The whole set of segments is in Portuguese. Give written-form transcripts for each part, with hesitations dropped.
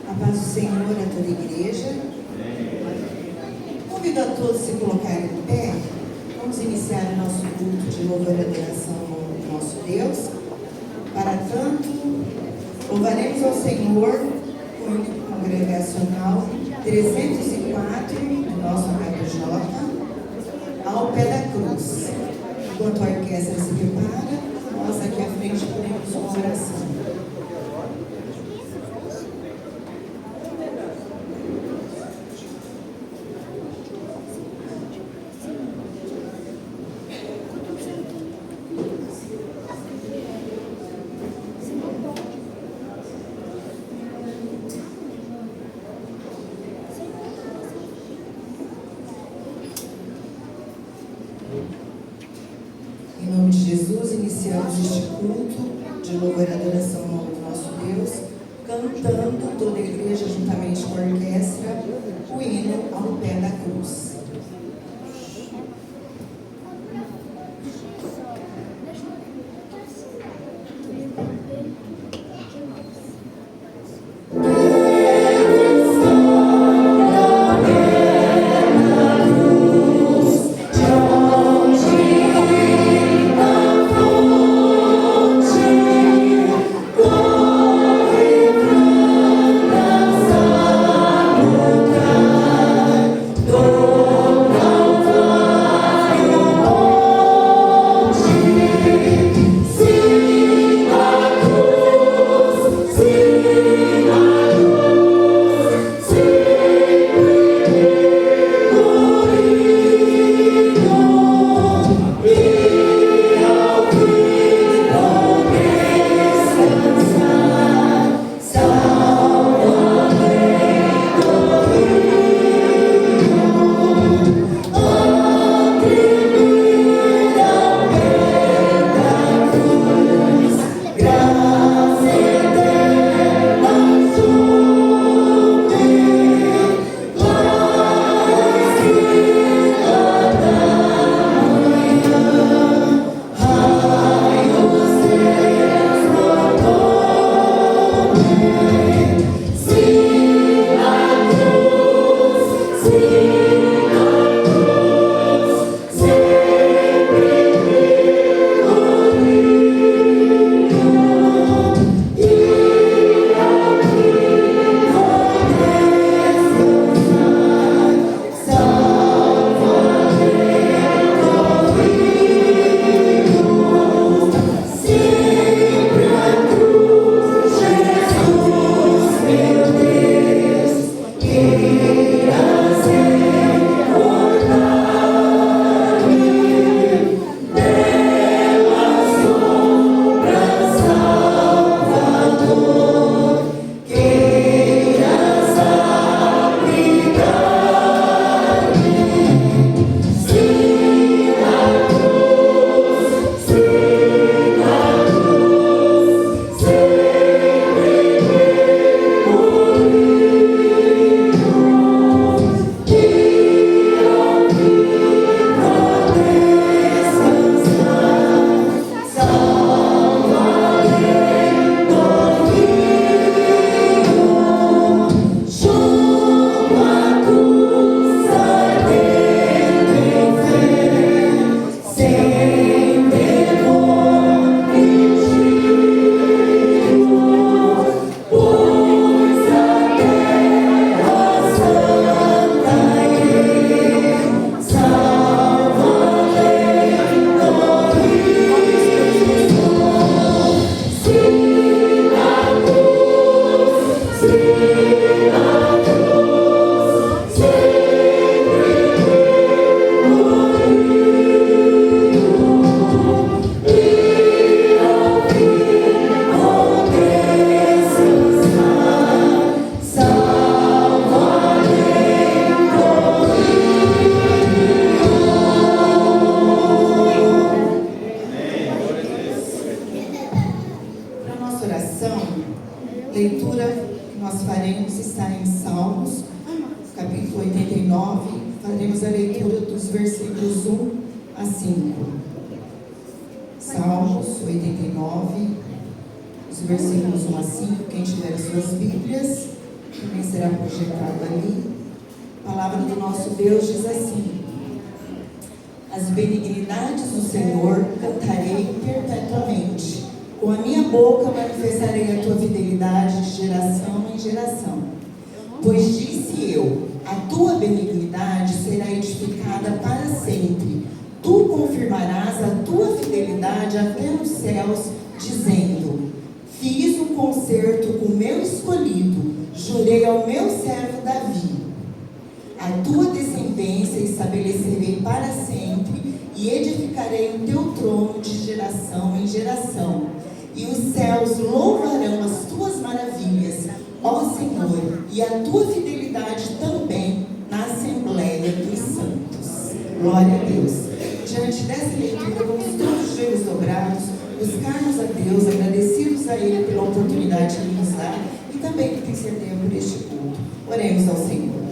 A paz do Senhor a toda a igreja. Convido a todos a se colocarem em pé. Vamos iniciar o nosso culto de louvor e adoração ao nosso Deus. Para tanto, louvaremos ao Senhor com o hino congregacional 304 do nosso amado Jota, ao pé da cruz. Enquanto a orquestra se prepara, nós aqui à frente podemos uma oração. Em nome de Jesus, iniciamos este culto de louvor e adoração ao nosso Deus, cantando toda a igreja juntamente com a orquestra o hino ao pé da cruz. Leitura que nós faremos está em Salmos, capítulo 89. Faremos a leitura dos versículos 1 a 5. Salmos 89, os versículos 1 a 5. Quem tiver as suas Bíblias, também será projetado ali. A palavra do nosso Deus diz assim: as benignidades do Senhor cantarei perpetuamente. Com a minha boca manifestarei a tua fidelidade de geração em geração. Pois disse eu, a tua benignidade será edificada para sempre. Tu confirmarás a tua fidelidade até nos céus, dizendo: fiz um concerto com o meu escolhido, jurei ao meu servo Davi. A tua descendência estabelecerei para sempre, e edificarei o teu trono de geração em geração. E os céus louvarão as tuas maravilhas, ó Senhor, e a tua fidelidade também na Assembleia dos Santos. Glória a Deus. Diante dessa leitura, vamos todos os joelhos dobrados, buscarmos a Deus, agradecidos a Ele pela oportunidade que Ele nos dá e também por ter certeza por este culto. Oremos ao Senhor.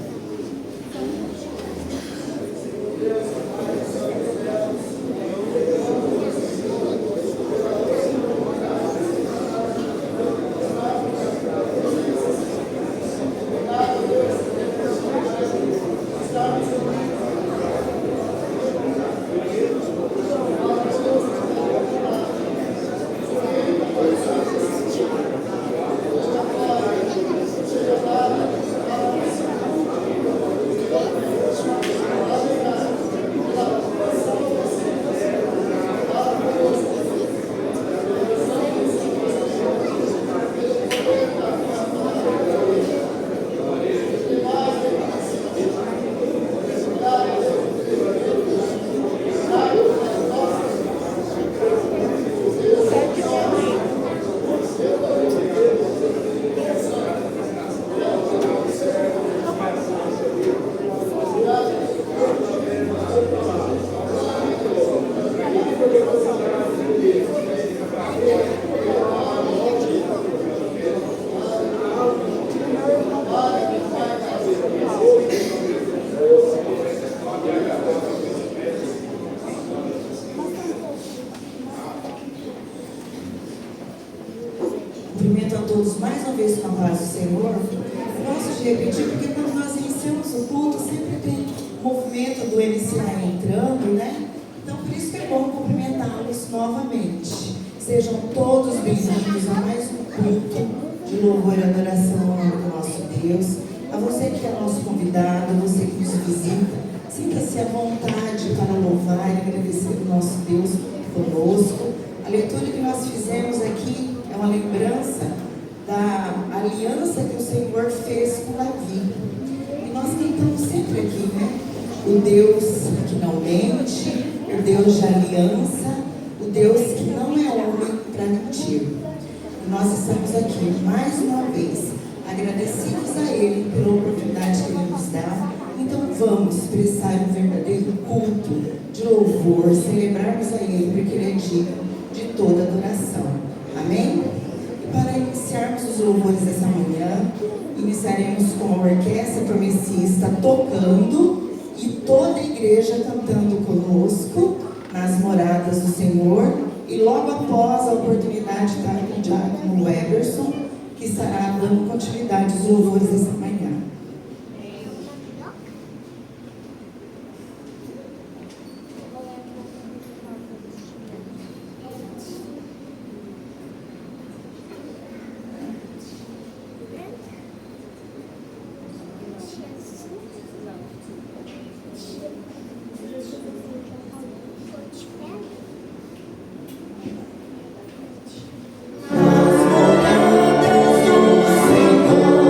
Cumprimento a todos mais uma vez com a paz do Senhor. Gosto de repetir, porque quando nós iniciamos o culto, sempre tem movimento do MCA entrando, né? Então, por isso que é bom cumprimentá-los novamente. Sejam todos bem-vindos a mais um culto de louvor e adoração ao nome do nosso Deus. A você que é nosso convidado, a você que nos visita, sinta-se à vontade para louvar e agradecer o nosso Deus conosco. A leitura que nós fizemos aqui é uma lembrança da aliança que o Senhor fez com Davi. E nós cantamos sempre aqui, né? O Deus que não mente, o Deus de aliança, o Deus que não é homem para mentir. E nós estamos aqui mais uma vez, agradecidos a Ele pela oportunidade que Ele nos dá. Então vamos prestar um verdadeiro culto de louvor, celebrarmos a Ele, porque Ele é digno de toda adoração. Amém? E para iniciarmos os louvores dessa manhã, iniciaremos com a orquestra promessista tocando e toda a igreja cantando conosco nas moradas do Senhor. E logo após a oportunidade está com o diácono Weberson, que estará dando continuidade aos louvores dessa manhã. Nas moradas do Senhor.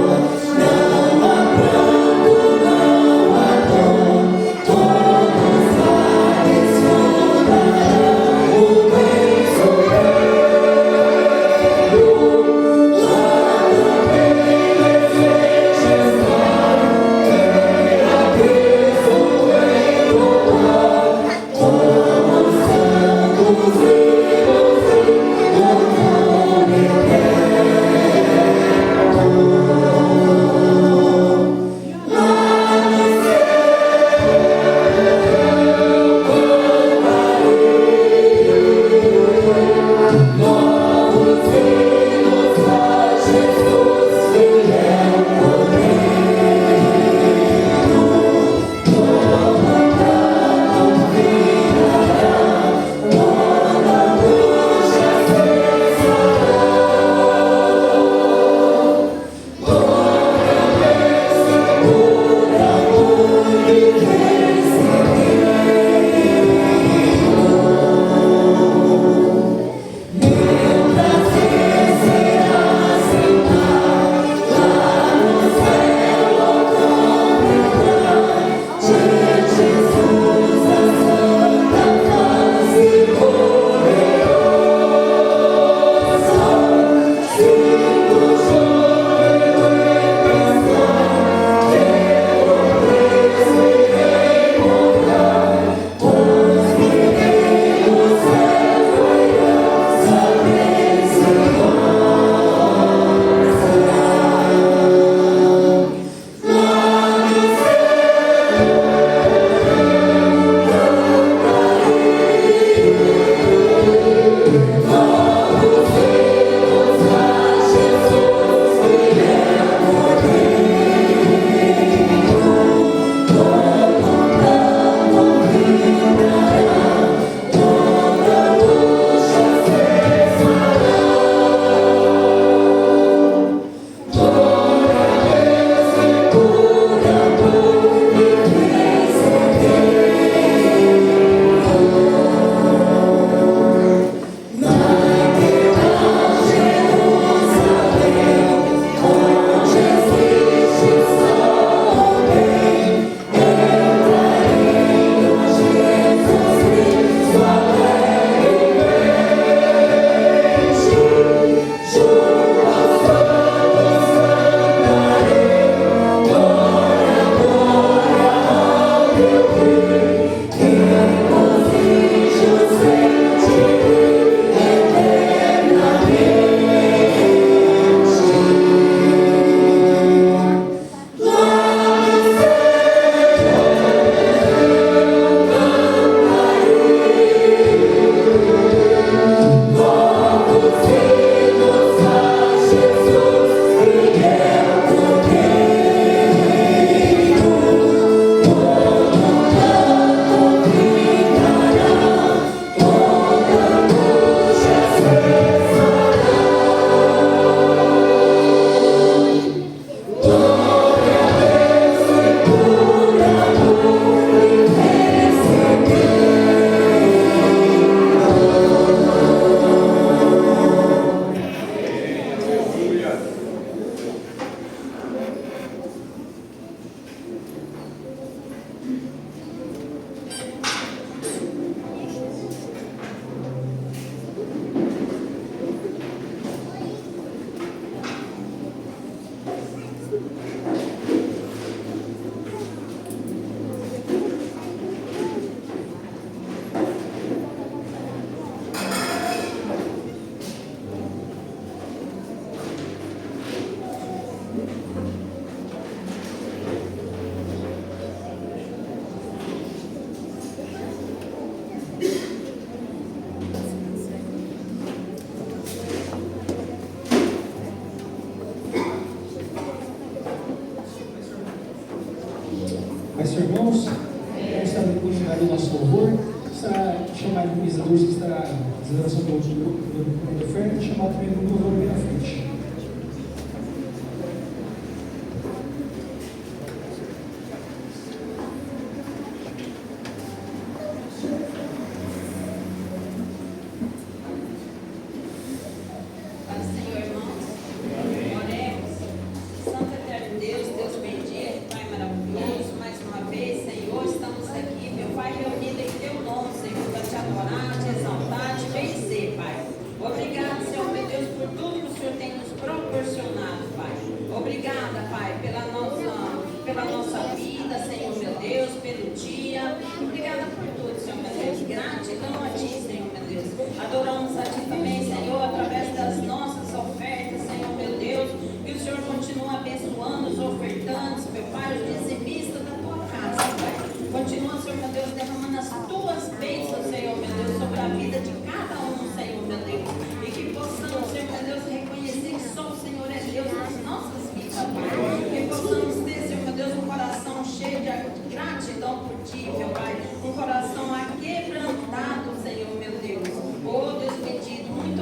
Mas, irmãos, vamos estar continuando o nosso louvor. Estará chamado o organizador, que estará fazendo a oração do oferta, e chamar também o louvor bem na frente. Um coração aquebrantado, Senhor meu Deus. Oh Deus bendito, muito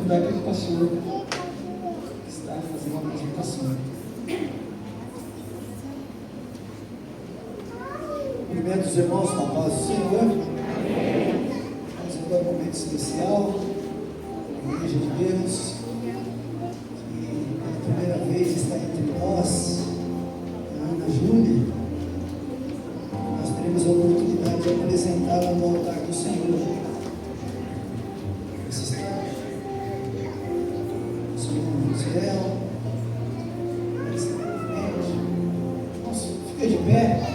convidar aquele pastor que está fazendo uma apresentação. Cumprimento os irmãos na paz do Senhor. Vamos agora um momento especial na Igreja de Deus, que pela primeira vez está entre nós, a Ana Júlia. Nós teremos a oportunidade de apresentá-la no altar do Senhor. Esse está o Senhor Israel. Nossa, fica de pé.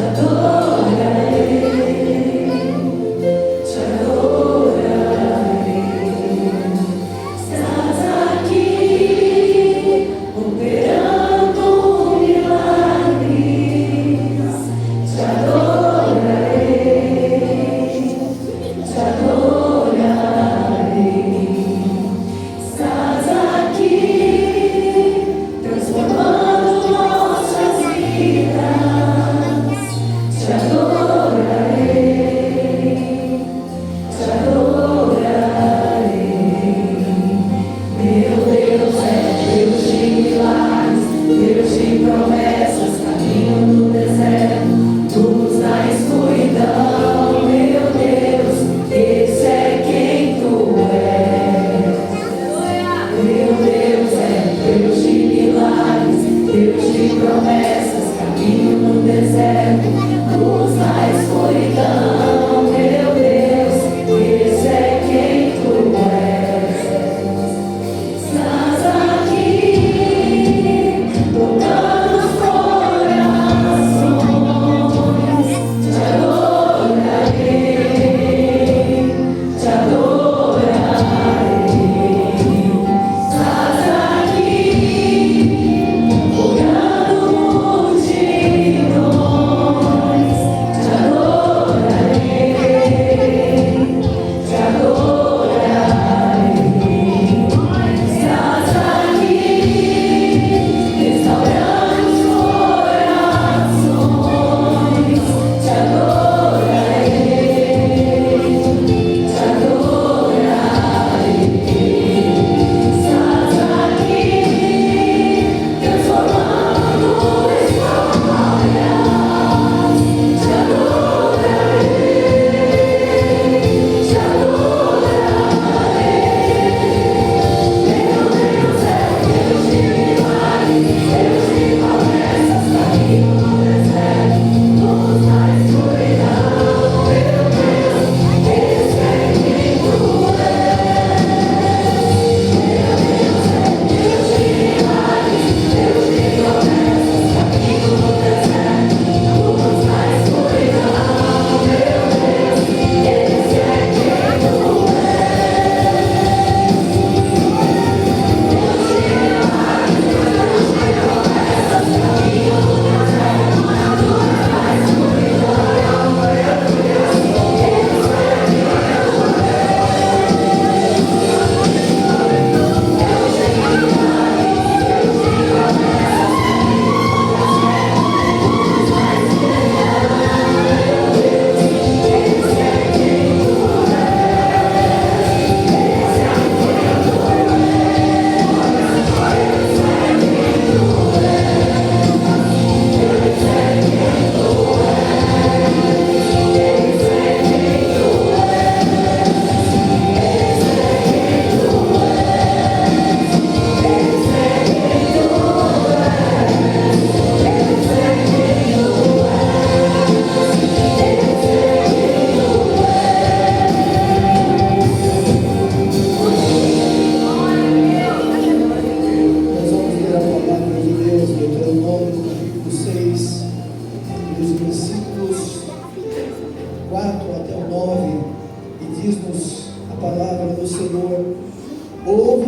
Adora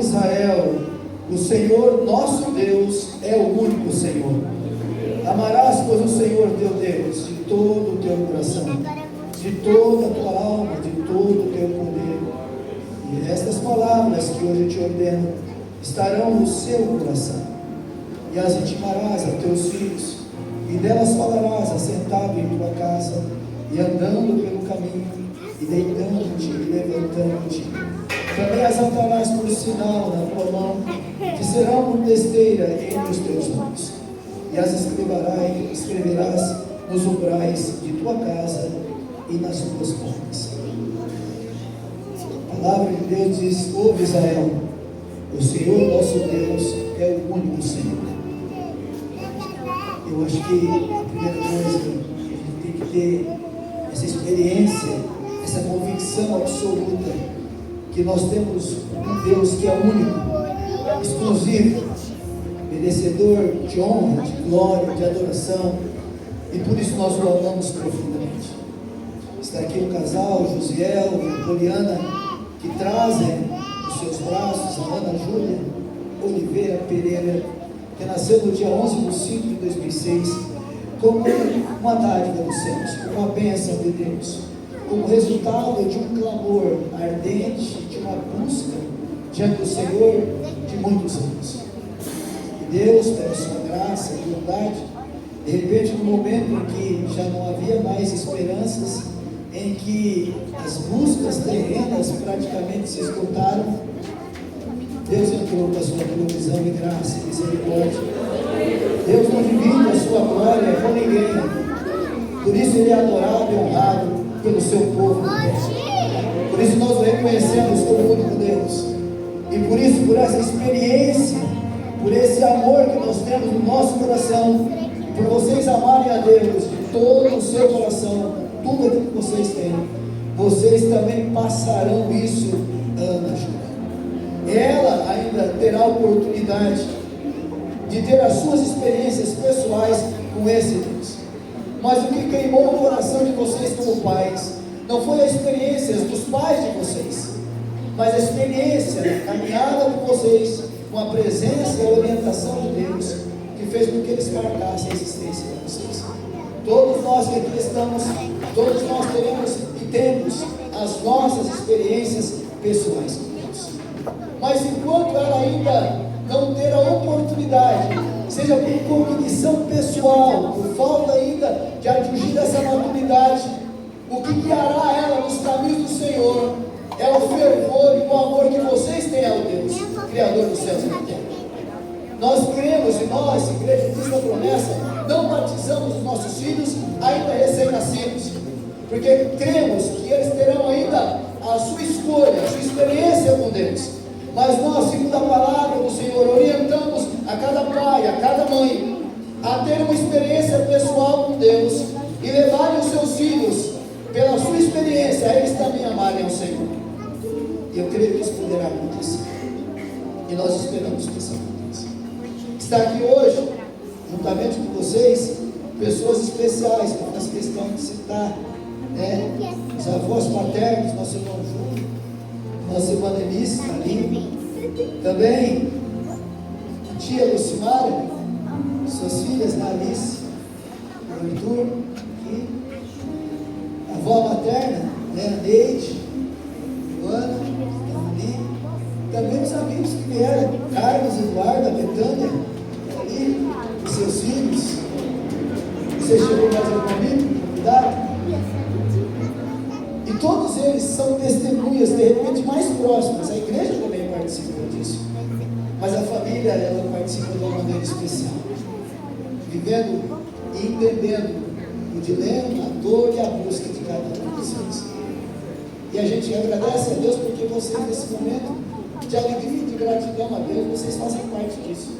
Israel, o Senhor nosso Deus é o único Senhor. Amarás, pois, o Senhor teu Deus de todo o teu coração, de toda a tua alma, de todo o teu poder. E estas palavras que hoje te ordeno estarão no seu coração, e as intimarás a teus filhos, e delas falarás assentado em tua casa, e andando pelo caminho, e deitando-te e levantando-te. Também as atarás por sinal na tua mão, que serão por testeira entre os teus olhos, e as escreverás nos umbrais de tua casa e nas tuas portas. A palavra de Deus diz: ouve Israel, o Senhor nosso Deus é o único Senhor. Eu acho que a primeira coisa que a gente tem que ter essa experiência, essa convicção absoluta, que nós temos um Deus que é único, exclusivo, merecedor de honra, de glória, de adoração, e por isso nós o amamos profundamente. Está aqui um casal, Josiel e Poliana, que trazem nos seus braços a Ana Júlia Oliveira Pereira, que nasceu no dia 11 de 5 de 2006, como uma dádiva dos céus, como uma bênção de Deus, como resultado de um clamor ardente, de uma busca diante do Senhor de muitos anos. E Deus, pela sua graça e bondade, de repente, no momento em que já não havia mais esperanças, em que as buscas terrenas praticamente se esgotaram, Deus entrou com a sua provisão e graça e misericórdia. Deus não divide a sua glória com ninguém. Por isso Ele é adorado e honrado pelo seu povo. Por isso nós o reconhecemos como o único Deus. E por isso, por essa experiência, por esse amor que nós temos no nosso coração, por vocês amarem a Deus de todo o seu coração, tudo aquilo que vocês têm, vocês também passarão isso, Ana Júlia. Ela ainda terá a oportunidade de ter as suas experiências pessoais com esse Deus. Mas o que queimou o coração de vocês como pais não foi a experiência dos pais de vocês, mas a experiência, a caminhada de vocês com a presença e a orientação de Deus, que fez com que eles marcassem a existência de vocês. Todos nós que aqui estamos, todos nós teremos e temos as nossas experiências pessoais com Deus. Mas enquanto ela ainda não ter a oportunidade, seja por cognição pessoal, por falta ainda de atingir essa maturidade, o que guiará ela nos caminhos do Senhor é o fervor e o amor que vocês têm ao Deus, Criador dos céus e da terra. Nós cremos e nós, Igreja Cristo da Promessa, não batizamos os nossos filhos ainda recém-nascidos, porque cremos que eles terão ainda a sua escolha, a sua experiência com Deus. Mas nós, segundo a palavra do Senhor, orientamos a cada pai, a cada mãe, a ter uma experiência pessoal com Deus e levarem os seus filhos, pela sua experiência, a eles também amarem ao Senhor. E eu creio que isso poderá acontecer. E nós esperamos que isso aconteça. Está aqui hoje, juntamente com vocês, pessoas especiais, que eu faço questão de citar, os avós paternos, nosso irmão Júlio, nossa irmã Denise está ali, também a tia Lucimara, suas filhas, Alice, o Arthur, aqui, a avó materna, a Neide, Joana, estão ali, também os amigos que vieram, Carlos, Eduardo, a Betânia, ali, os seus filhos. Você chegou mais algum amigo, convidado? E todos eles são testemunhas, de repente, mais próximas. A igreja também participa disso. Mas a família, ela participa de uma maneira especial. Vivendo e entendendo o dilema, a dor e a busca de cada um de vocês. E a gente agradece a Deus porque vocês, nesse momento de alegria e de gratidão a Deus, vocês fazem parte disso.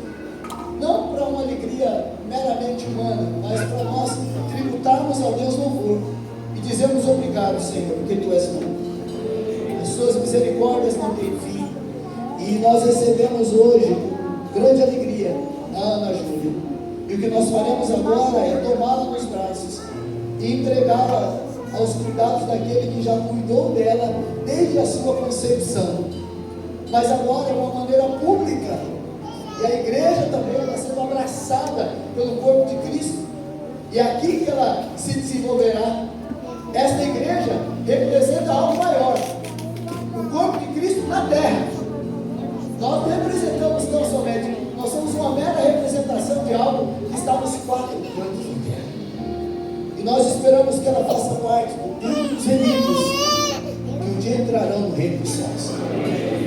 Não para uma alegria meramente humana, mas para nós tributarmos a Deus louvor e dizermos obrigado, Senhor, porque Tu és bom. As Suas misericórdias não têm fim. E nós recebemos hoje, com grande alegria, a Ana Júlia. E o que nós faremos agora é tomá-la nos braços e entregá-la aos cuidados daquele que já cuidou dela desde a sua concepção. mas agora é uma maneira pública. E a igreja também está sendo abraçada pelo corpo de Cristo. E é aqui que ela se desenvolverá. Esta igreja representa algo maior. O corpo de Cristo na terra. Nós representamos não somente, nós somos uma mera representação de algo que está nos 4 cantos da terra. E nós esperamos que ela faça parte do grupo dos remidos, que um dia entrarão no reino dos céus.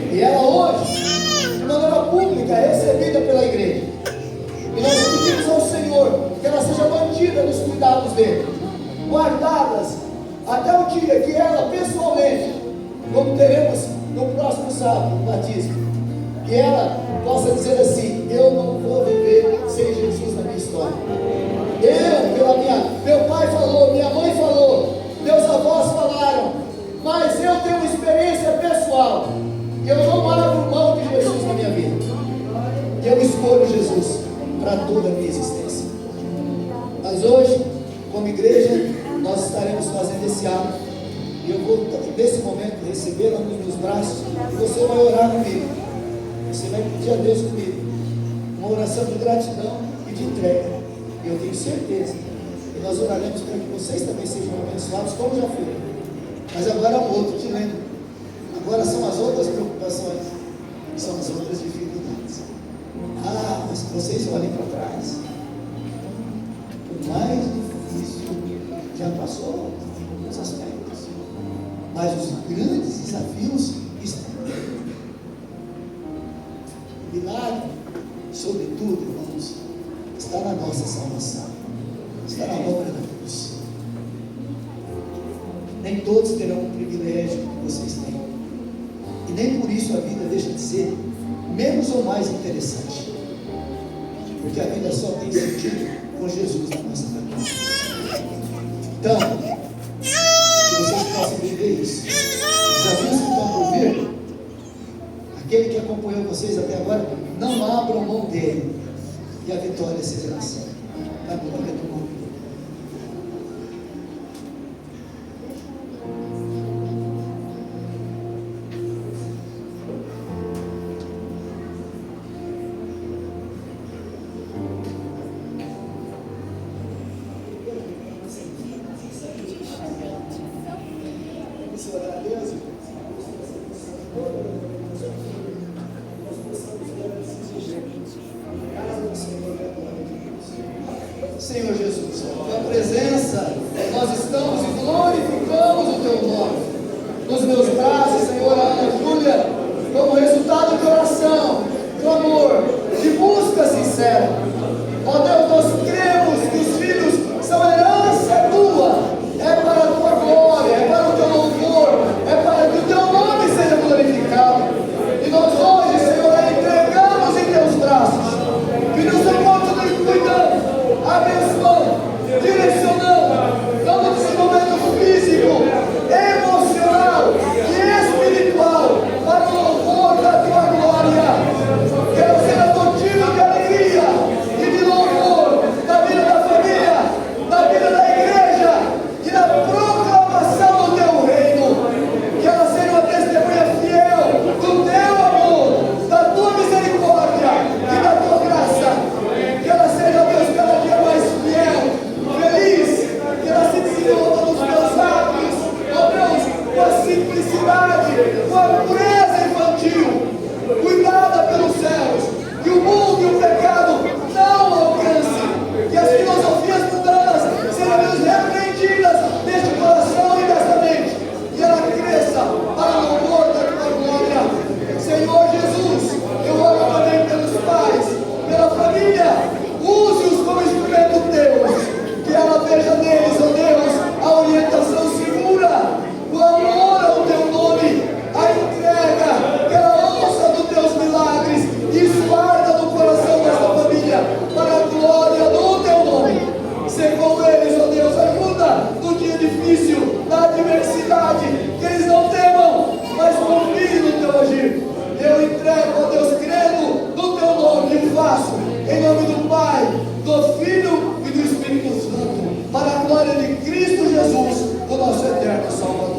E ela hoje, de maneira pública, é recebida pela igreja. E nós pedimos ao Senhor que ela seja mantida nos cuidados dele, guardadas até o dia que ela pessoalmente, como teremos no próximo sábado, o batismo, que ela possa dizer assim: eu não vou viver sem Jesus na minha história. Meu pai falou, minha mãe falou, meus avós falaram, mas eu tenho uma experiência pessoal. Eu não abro mão de Jesus na minha vida. Eu escolho Jesus para toda a minha existência. Mas hoje, como igreja, nós estaremos fazendo esse ato. E eu vou, nesse momento, recebê-la nos meus braços. E você vai orar comigo. Você vai pedir a Deus comigo uma oração de gratidão e de entrega. E eu tenho certeza que nós oraremos para que vocês também sejam abençoados, como já foram. Mas agora é um outro dilema. Agora são as outras preocupações, são as outras dificuldades. Ah, mas vocês olhem para trás. O mais difícil já passou nos aspectos, mas os grandes desafios estão. O milagre, sobretudo, irmãos, está na nossa salvação, está na obra da cruz. Nem todos terão o privilégio que vocês têm, e nem por isso a vida deixa de ser menos ou mais interessante, porque a vida só tem sentido com Jesus na nossa caminhada. Então, que vocês possam viver isso. Os desafios que estão por vir, aquele que acompanhou vocês até agora, não abram mão dele, e a vitória seja nossa. Na glória do nome. Senhor Jesus, na tua presença, nós estamos e glorificamos o teu nome. Nos meus braços, Senhor, a Ana Júlia, como resultado de oração, clamor, de busca sincera. Ó Deus, nós cremos que os filhos são herança tua, é para a tua glória, é para o teu louvor, é para que o teu nome seja glorificado. E nós hoje, Senhor, a entregamos em teus braços, que nos encontre cuidando, abençoando, direcionando, dando desenvolvimento físico, emocional e espiritual para o louvor da tua glória. Quero ser motivo de alegria e de louvor na vida da família, na vida da igreja e na proclamação do teu reino. Que ela seja uma testemunha fiel do teu amor, da tua misericórdia e da tua graça. Que ela seja, Deus, cada dia mais fiel, feliz, que ela se desenvolva nos teus lábios, ó Deus, com a simplicidade, com a pureza infantil, cuidada pelos céus, que o mundo e o pecado não alcance, que as filosofias mundanas sejam, Deus, repreendidas neste coração e nesta mente, e ela cresça para o louvor da tua glória. Senhor Jesus, eu oro também pelos pais, pela família. Use-os como instrumento teu, que ela veja neles, ó Deus, a orientação segura, o amor ao teu nome, a entrega, que ela ouça dos teus milagres, e isso arda no coração desta família, para a glória do teu nome. Ser com eles, ó Deus, ajuda no dia difícil, na adversidade, que eles não temam, mas confiem no teu agir. Eu entrego, ó Deus, crendo no teu nome, e faço, em nome do Pai, do Filho e do Espírito Santo, para a glória de Cristo Jesus, o nosso eterno Salvador.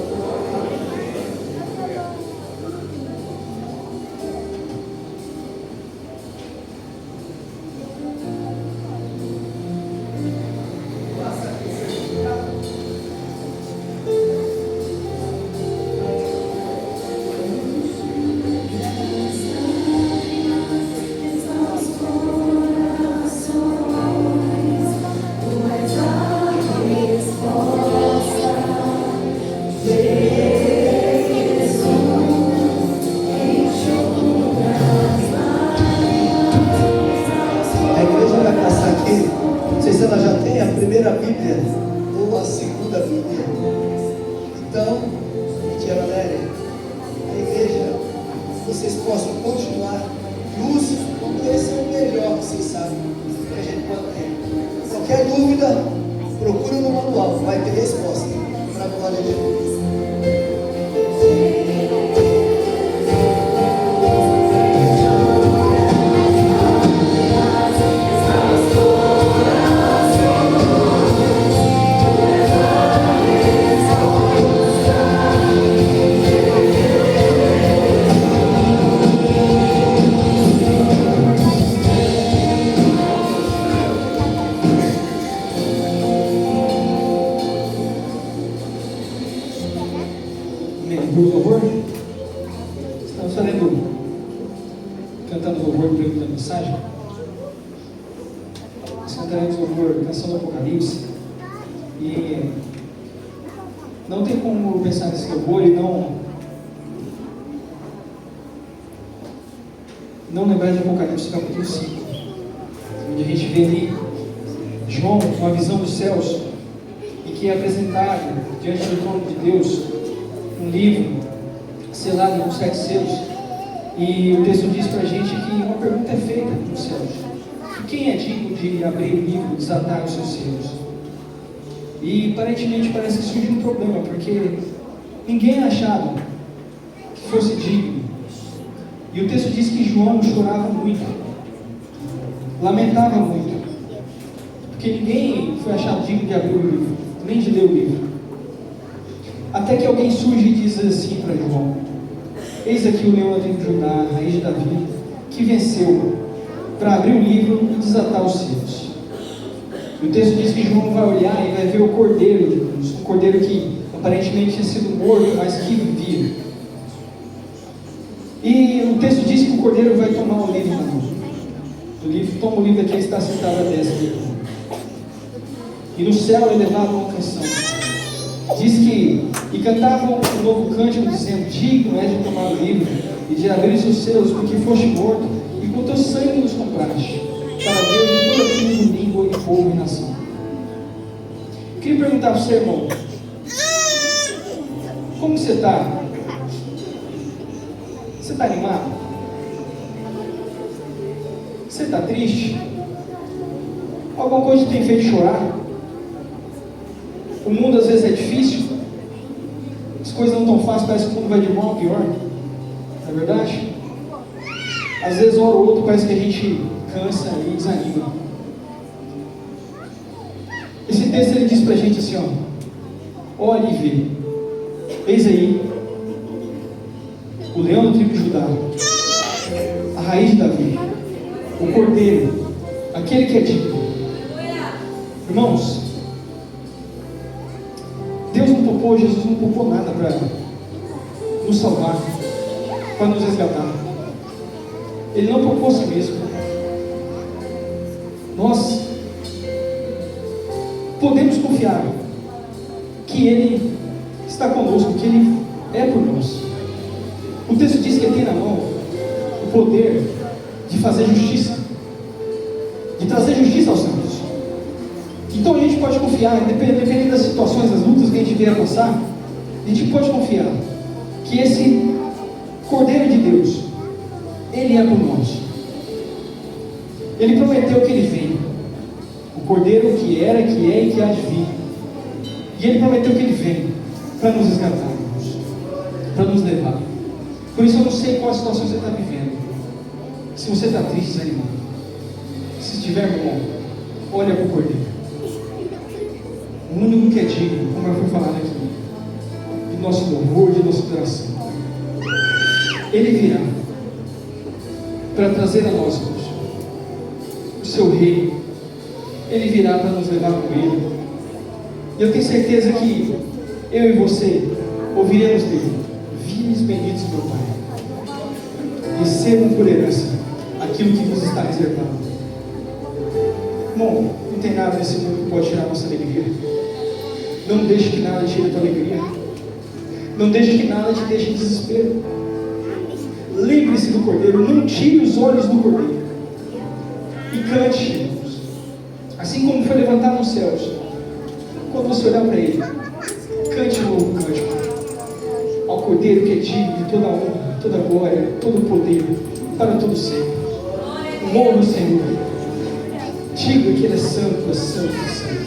primeira Bíblia ou a segunda Bíblia. Então, tia Valéria, a igreja, vocês possam continuar lúcidos, porque esse é o melhor que vocês sabem que a gente pode ter. Qualquer dúvida, procura no manual, vai ter resposta. Para a glória de Deus. Por favor, estamos cantando louvor, pregando a mensagem. Nós cantaremos louvor, canção do Apocalipse. E não tem como pensar nesse louvor e não lembrar de Apocalipse capítulo 5, onde a gente vê ali João com a visão dos céus e que é apresentado diante do trono de Deus um livro selado com 7 selos, e o texto diz para a gente que uma pergunta é feita nos céus: quem é digno de abrir o livro e desatar os seus selos? E aparentemente parece que surge um problema, porque ninguém é achado que fosse digno, e o texto diz que João chorava muito, lamentava muito, porque ninguém foi achado digno de abrir o livro, nem de ler o livro. Até que alguém surge e diz assim para João: eis aqui o leão da tribo de Judá, a raiz de Davi, que venceu para abrir o livro e desatar os selos. E o texto diz que João vai olhar e vai ver o cordeiro de Deus, um cordeiro que aparentemente tinha sido morto, mas que vivia. E o texto diz que o cordeiro vai tomar o livro na mão. O livro, toma o livro aqui, está sentado à destra dele. E no céu ele levava uma canção. Diz que, e cantavam um novo cântico, dizendo: digno é de tomar o livro e de abrir os seus selos, porque foste morto, e com teu sangue nos compraste, para Deus de toda tribo, língua e povo e nação. Eu queria perguntar para você, irmão, como você está? Você está animado? Você está triste? Alguma coisa que tem feito chorar? O mundo às vezes é difícil, as coisas não estão fáceis, parece que o mundo vai de mal a pior, não é verdade? Às vezes, hora ou outra, parece que a gente cansa e desanima. Esse texto ele diz para a gente assim: olhe e vê, eis aí o leão da tribo de Judá, a raiz de Davi, o cordeiro, aquele que é digno. Irmãos, Deus não poupou, Jesus não poupou nada para nos salvar, para nos resgatar. Ele não poupou a si mesmo. Nós podemos confiar que Ele está conosco, que Ele é por nós. O texto diz que Ele tem na mão o poder de fazer justiça, de trazer justiça aos santos. Então a gente pode confiar, independente das situações, das lutas que a gente vier passar, a gente pode confiar que esse Cordeiro de Deus, Ele é por nós. Ele prometeu que Ele vem, o Cordeiro que era, que é e que há de vir. E Ele prometeu que Ele vem para nos resgatar, para nos levar. Por isso eu não sei qual a situação você está vivendo. Se você está triste, desanimado, se estiver, meu irmão, olha para o Cordeiro, o único que é digno, como foi falado aqui, de nosso louvor, de nossa adoração. Ele virá para trazer a nós, Deus, o seu reino. Ele virá para nos levar com Ele. E eu tenho certeza que eu e você ouviremos dele: vinde benditos, meu Pai, recebam por herança aquilo que vos está reservado. Irmão, não tem nada nesse mundo que pode tirar a nossa alegria. Não deixe que nada tire a tua alegria. Não deixe que nada te deixe em desespero. Lembre-se do Cordeiro. Não tire os olhos do Cordeiro. E cante, irmãos. Assim como foi levantado nos céus, quando você olhar para Ele, cante um novo cântico ao Cordeiro que é digno de toda a honra, toda a glória, todo o poder, para todo sempre. Louve o Senhor. Diga que Ele é santo, é santo, é santo.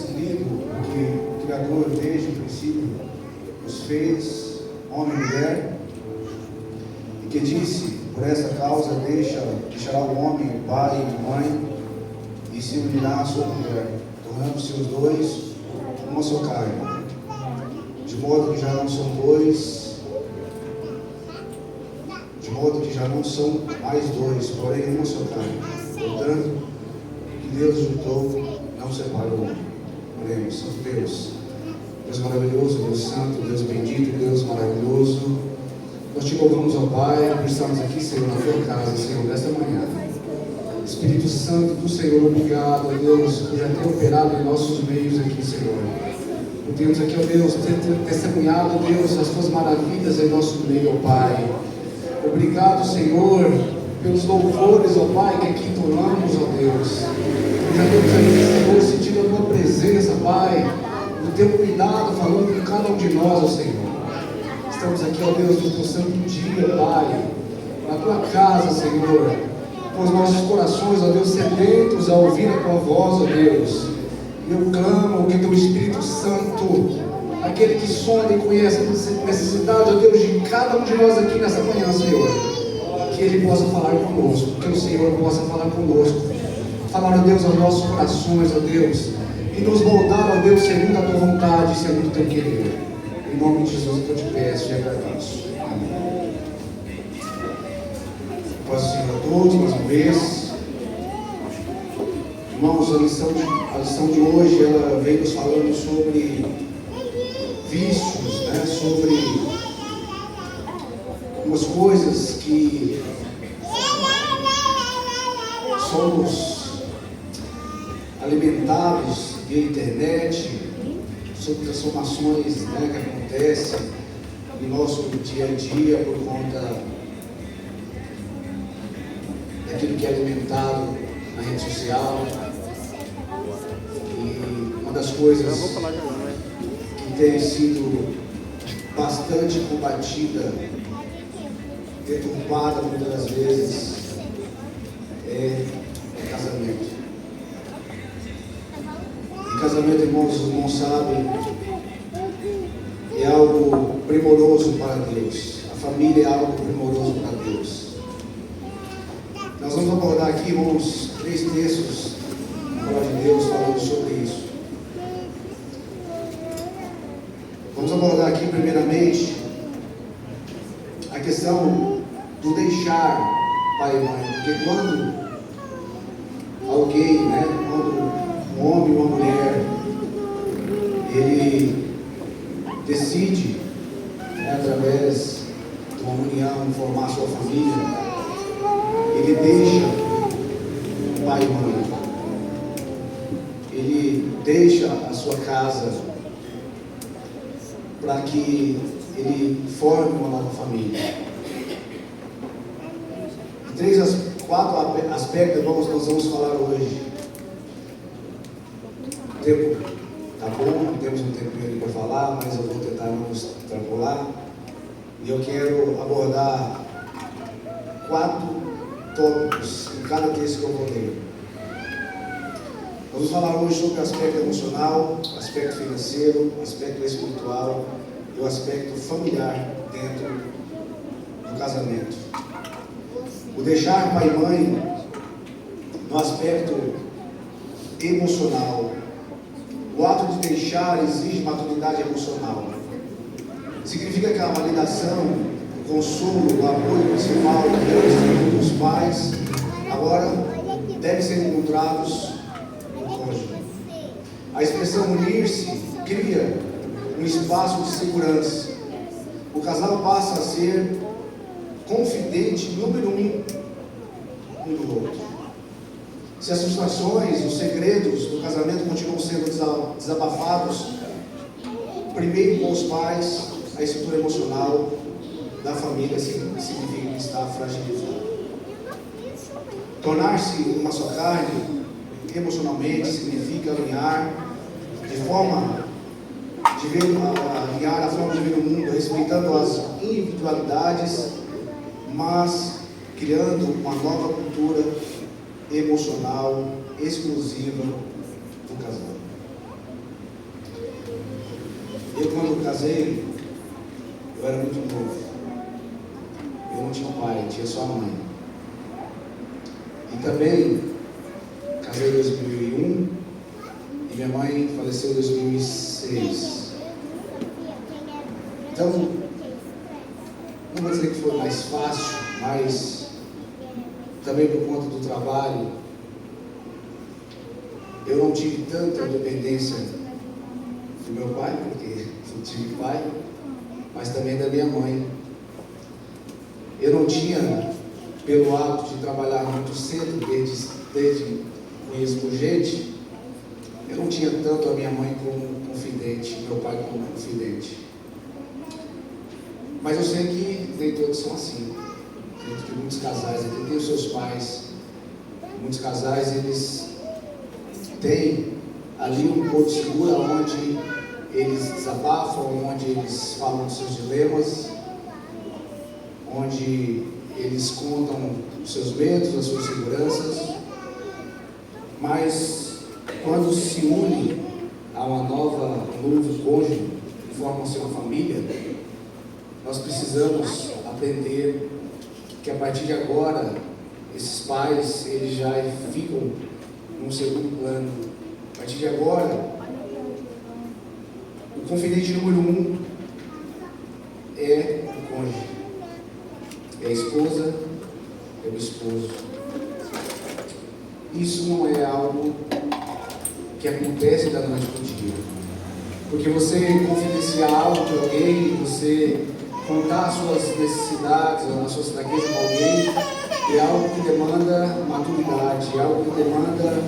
lido que o Criador, desde o princípio, os fez, homem e mulher, e que disse, por essa causa deixará o homem, o pai e a mãe, e se unirá à sua mulher, tornando-se os dois uma só carne. De modo que já não são dois, de modo que já não são mais dois, porém uma só carne. Portanto, o que Deus juntou, não separou. Oremos, Santo Deus, Deus maravilhoso, Deus santo, Deus bendito, Deus maravilhoso. Nós te louvamos, ó Pai, por estarmos aqui, Senhor, na tua casa, Senhor, nesta manhã. Espírito Santo do Senhor, obrigado, ó Deus, por já ter operado em nossos meios aqui, Senhor. Por termos aqui, ó Deus, ter testemunhado, ó Deus, as tuas maravilhas em nosso meio, ó Pai. Obrigado, Senhor, pelos louvores, ó Pai, que aqui entonamos, ó Deus. Já temos aqui, Senhor, sentindo a tua presença, Pai, do teu cuidado, falando com cada um de nós, ó Senhor. Estamos aqui, ó Deus, no teu santo dia, Pai, na tua casa, Senhor, com os nossos corações, ó Deus, sedentos a ouvir a tua voz, ó Deus. E eu clamo que teu Espírito Santo, aquele que sonda e conhece a necessidade, ó Deus, de cada um de nós aqui nessa manhã, Senhor, que Ele possa falar conosco, que o Senhor possa falar conosco, falar, ó Deus, aos nossos corações, ó Deus, e nos moldar, ó Deus, segundo a tua vontade, segundo o teu querer. Em nome de Jesus eu te peço e agradeço. Amém. Paz do Senhor a todos, mais uma vez. Irmãos, a lição de hoje, ela vem nos falando sobre vícios, né? Sobre algumas coisas que somos alimentados via internet, sobre transformações, né, que acontecem no nosso dia a dia por conta daquilo que é alimentado na rede social. E uma das coisas que tem sido bastante combatida, deturpada muitas das vezes, é casamento. E casamento, irmãos, os irmãos sabem, é algo primoroso para Deus. A família é algo primoroso para Deus. Nós vamos abordar aqui, irmãos, 3 textos na palavra de Deus falando sobre isso. Vamos abordar aqui, primeiramente, a questão do deixar pai e mãe. Porque quando alguém, né, quando um homem ou uma mulher, ele decide, né, através de uma união, formar sua família, ele deixa o pai e mãe, ele deixa a sua casa para que ele forme uma nova família. De 4 aspectos nós vamos falar hoje. O tempo tá bom, temos um tempinho ali para falar, mas eu vou tentar não nos extrapolar. E eu quero abordar 4 tópicos em cada texto que eu vou ler. Vamos falar hoje sobre o aspecto emocional, aspecto financeiro, aspecto espiritual e o aspecto familiar dentro do casamento. O deixar pai e mãe no aspecto emocional. O ato de deixar exige maturidade emocional. Significa que a validação, o consolo, o apoio principal dos pais agora devem ser encontrados no cônjuge. A expressão unir-se cria um espaço de segurança. O casal passa a ser confidente número 1 do outro. Se as frustrações, os segredos do casamento continuam sendo desabafados, primeiro com os pais, a estrutura emocional da família significa que está fragilizada. Tornar-se uma só carne, emocionalmente, significa alinhar de forma de ver, alinhar a forma de ver o mundo, respeitando as individualidades, mas criando uma nova cultura emocional exclusiva do casal. Eu, quando casei, eu era muito novo. Eu não tinha pai, tinha só a mãe. E também casei em 2001 e minha mãe faleceu em 2006. Então, não vou dizer que foi mais fácil, mas também por conta do trabalho, eu não tive tanta dependência do meu pai, porque não tive pai, mas também da minha mãe. Eu não tinha, pelo hábito de trabalhar muito cedo, desde conheço gente, eu não tinha tanto a minha mãe como confidente, meu pai como confidente. Mas eu sei que nem todos são assim. Acredito que muitos casais aqui têm os seus pais. Muitos casais, eles têm ali um porto seguro onde eles desabafam, onde eles falam dos seus dilemas, onde eles contam os seus medos, as suas seguranças. Mas quando se une a um novo cônjuge e formam uma família, nós precisamos aprender que a partir de agora, esses pais, eles já ficam num segundo plano. A partir de agora, o confidente número 1 é o cônjuge, é a esposa, é o esposo. Isso não é algo que acontece da noite para o dia. Porque você confidenciar algo para alguém, você contar as suas necessidades, as suas fraquezas para alguém, é algo que demanda maturidade, é algo que demanda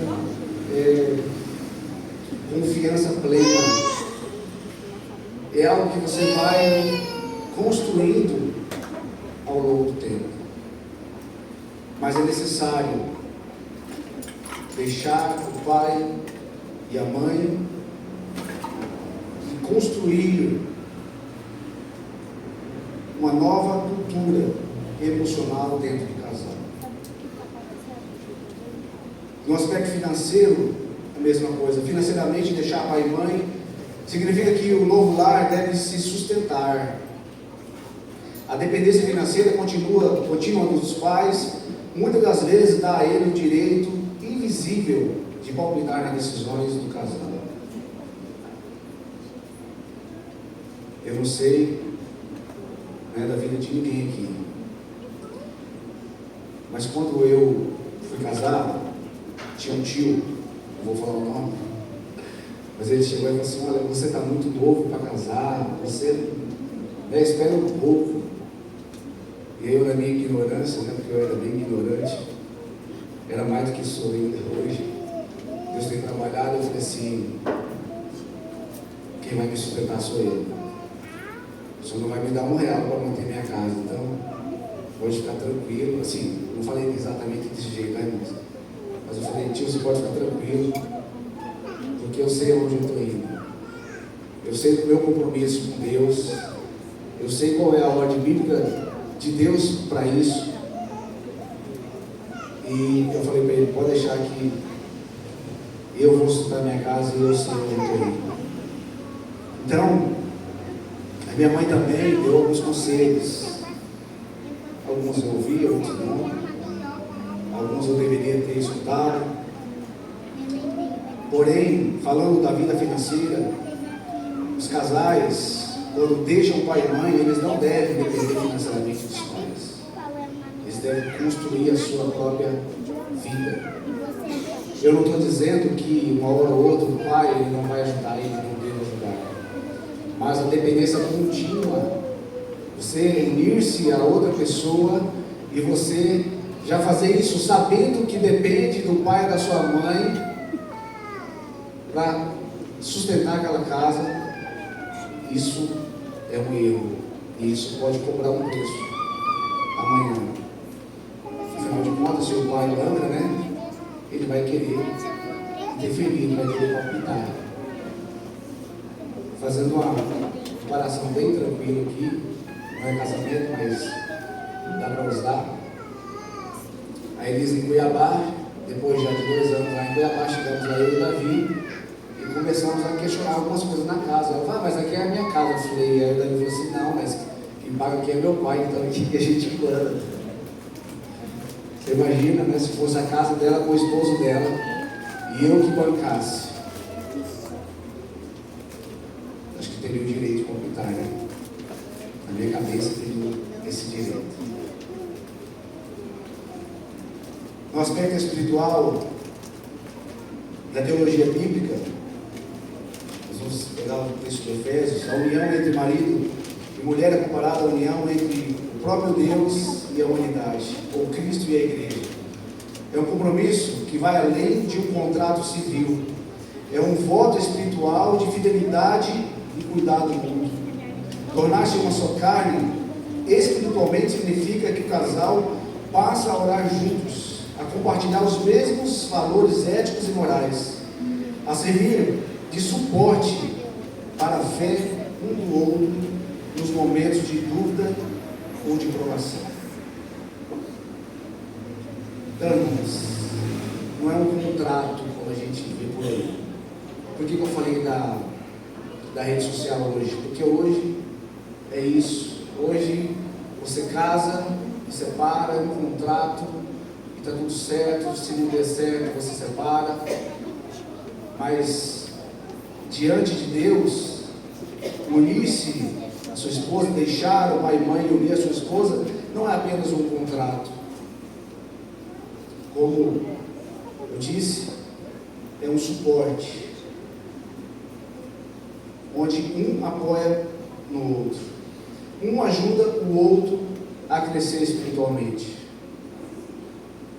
confiança plena. É algo que você vai construindo ao longo do tempo. Mas é necessário deixar o pai e a mãe e construir uma nova cultura emocional dentro do casal. No aspecto financeiro, a mesma coisa. Financeiramente, deixar pai e mãe significa que o novo lar deve se sustentar. A dependência financeira contínua dos pais, muitas das vezes dá a ele o direito invisível de palpitar nas decisões do casal. Eu não sei da vida de ninguém aqui, mas quando eu fui casado, tinha um tio, não vou falar o nome, mas ele chegou e falou assim: olha, você está muito novo para casar, você espera um pouco. E eu, na minha ignorância, porque eu era bem ignorante, era mais do que sou ainda hoje, Deus tem trabalhado. Eu falei assim: quem vai me sustentar sou ele. O senhor não vai me dar R$1 para manter minha casa, então pode ficar tranquilo. Assim, não falei exatamente desse jeito, né, irmãos? Mas eu falei: tio, você pode ficar tranquilo, porque eu sei onde eu estou indo. Eu sei do meu compromisso com Deus. Eu sei qual é a ordem bíblica de Deus para isso. E eu falei para ele: pode deixar que eu vou sustentar minha casa e eu sei onde eu estou indo. Então, a minha mãe também deu alguns conselhos. Alguns eu ouvi, outros não. Alguns eu deveria ter escutado. Porém, falando da vida financeira, os casais, quando deixam o pai e mãe, eles não devem depender financeiramente dos pais. Eles devem construir a sua própria vida. Eu não estou dizendo que uma hora ou outra o pai ele não vai ajudar, ele não deve ajudar. Mas a dependência contínua, você unir-se a outra pessoa e você já fazer isso sabendo que depende do pai e da sua mãe para sustentar aquela casa, isso é um erro. E isso pode cobrar um preço amanhã. Afinal de contas, se o pai anda, ele vai querer interferir, ele vai querer palpitar. Fazendo uma comparação bem tranquila aqui, não é casamento, mas dá para usar. A Elisa em Cuiabá, depois já de 2 anos lá em Cuiabá, chegamos lá eu e Davi, e começamos a questionar algumas coisas na casa. Ela falou, mas aqui é a minha casa. Eu falei, aí o Davi falou assim, não, mas quem paga aqui é meu pai, então aqui a gente manda. Você imagina, né, se fosse a casa dela com o esposo dela e eu que bancasse. Acho que teria o direito de palpitar, né? Na minha cabeça teria esse direito. No aspecto espiritual da teologia bíblica, nós vamos pegar o texto de Efésios, a união entre marido e mulher é comparada à união entre o próprio Deus e a humanidade, ou Cristo e a igreja. É um compromisso que vai além de um contrato civil. É um voto espiritual de fidelidade e cuidado mútuo. Tornar-se uma só carne, espiritualmente, significa que o casal passa a orar juntos, a compartilhar os mesmos valores éticos e morais, a servir de suporte para a fé um do outro nos momentos de dúvida ou de provação. Então, não é um contrato como a gente vê por aí. Por que eu falei da rede social hoje? Porque hoje é isso. Hoje você casa e separa, é um contrato e está tudo certo. Se não der certo, você separa. Mas diante de Deus, unir-se a sua esposa, deixar o pai e mãe unir a sua esposa, não é apenas um contrato. Como eu disse, é um suporte, onde um apoia no outro, um ajuda o outro a crescer espiritualmente.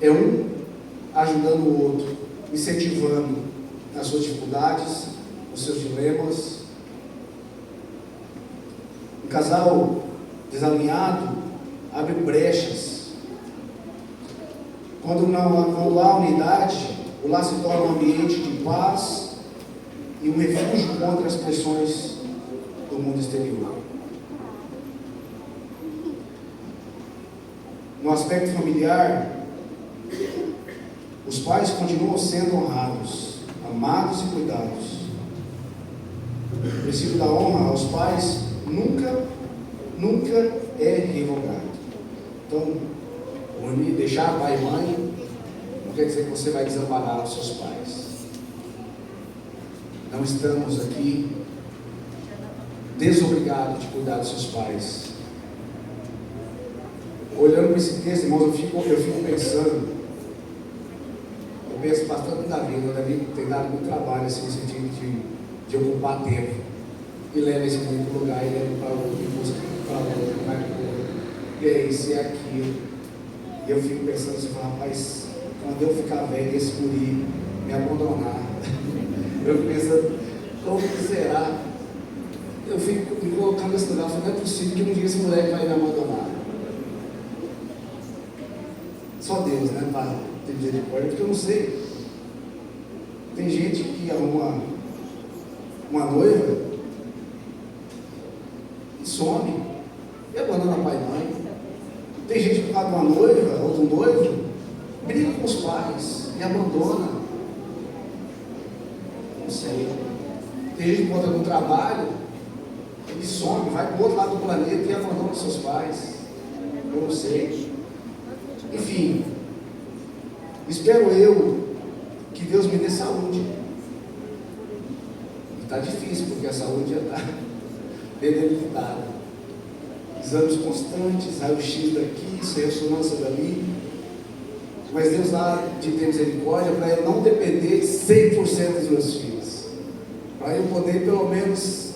É um ajudando o outro, incentivando nas suas dificuldades, nos seus dilemas. Um casal desalinhado abre brechas. Quando há unidade, o lar se torna um ambiente de paz e um refúgio contra as pressões do mundo exterior. No aspecto familiar, os pais continuam sendo honrados, amados e cuidados. O princípio da honra aos pais nunca é revogado. Então, deixar pai e mãe não quer dizer que você vai desamparar os seus pais. Não estamos aqui desobrigados de cuidar dos seus pais. Olhando para esse texto, irmãos, eu fico pensando, eu penso bastante na vida. O Davi tem dado muito trabalho assim, no sentido de ocupar tempo, e leva esse menino para um lugar, e leva para outro, e busca para outro, vai para outro, e é isso, é aquilo. E eu fico pensando assim, rapaz, quando eu ficar velho, esse guri me abandonar, eu fico pensando, como que será? Eu fico me colocando nesse lugar, não é possível que um dia esse moleque vai me abandonar. Só Deus, né, para ter misericórdia, porque eu não sei. Tem gente que arruma uma noiva e some, e abandona pai e mãe. Tem gente que por causa de uma noiva ou de um noivo, briga com os pais e abandona. Não sei. Tem gente que encontra no trabalho, ele some, vai para o outro lado do planeta e abandona seus pais. Eu não sei. Enfim, espero eu que Deus me dê saúde. E está difícil, porque a saúde já está bem debilitada. Exames constantes, raio-x daqui, ressonância dali. Mas Deus há de ter misericórdia para eu não depender 100% dos meus filhos. Para eu poder, pelo menos,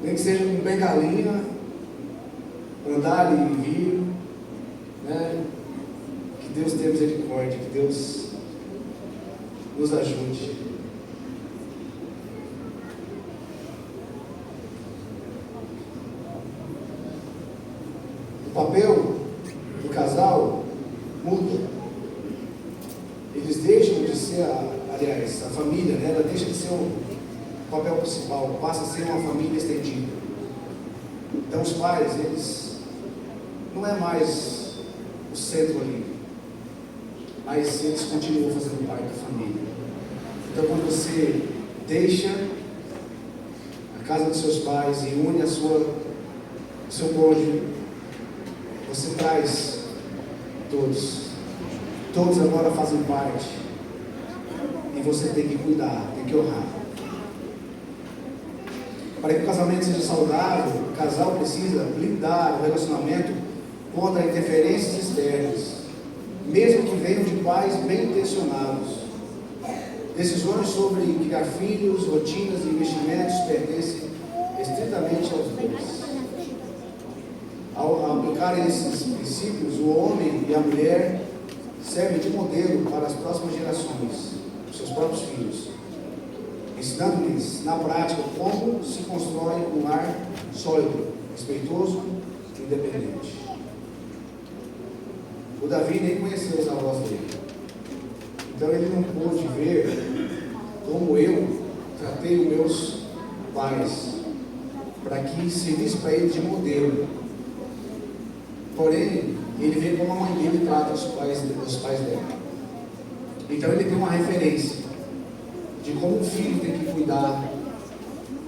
nem que seja com bengalinha, andar e vir, né? Que Deus tenha misericórdia, que Deus nos ajude. O papel do casal muda. Eles deixam de ser, a família, né? Ela deixa de ser o papel principal, passa a ser uma família estendida. Então os pais, eles não é mais o centro ali, mas eles continuam fazendo parte da família. Então quando você deixa casa dos seus pais e une a seu cônjuge, você traz todos. Todos agora fazem parte. E você tem que cuidar, tem que honrar. Para que o casamento seja saudável, o casal precisa blindar o relacionamento contra interferências externas, mesmo que venham de pais bem intencionados. Decisões sobre criar filhos, rotinas e investimentos pertencem estritamente aos dois. Ao aplicar esses princípios, o homem e a mulher servem de modelo para as próximas gerações, os seus próprios filhos, ensinando-lhes na prática como se constrói um lar sólido, respeitoso e independente. O Davi nem conheceu os avós dele, então ele não pôde ver como eu tratei os meus pais, para que servisse para ele de modelo. Porém, ele vê como a mãe dele trata os pais dela. Então ele tem uma referência de como um filho tem que cuidar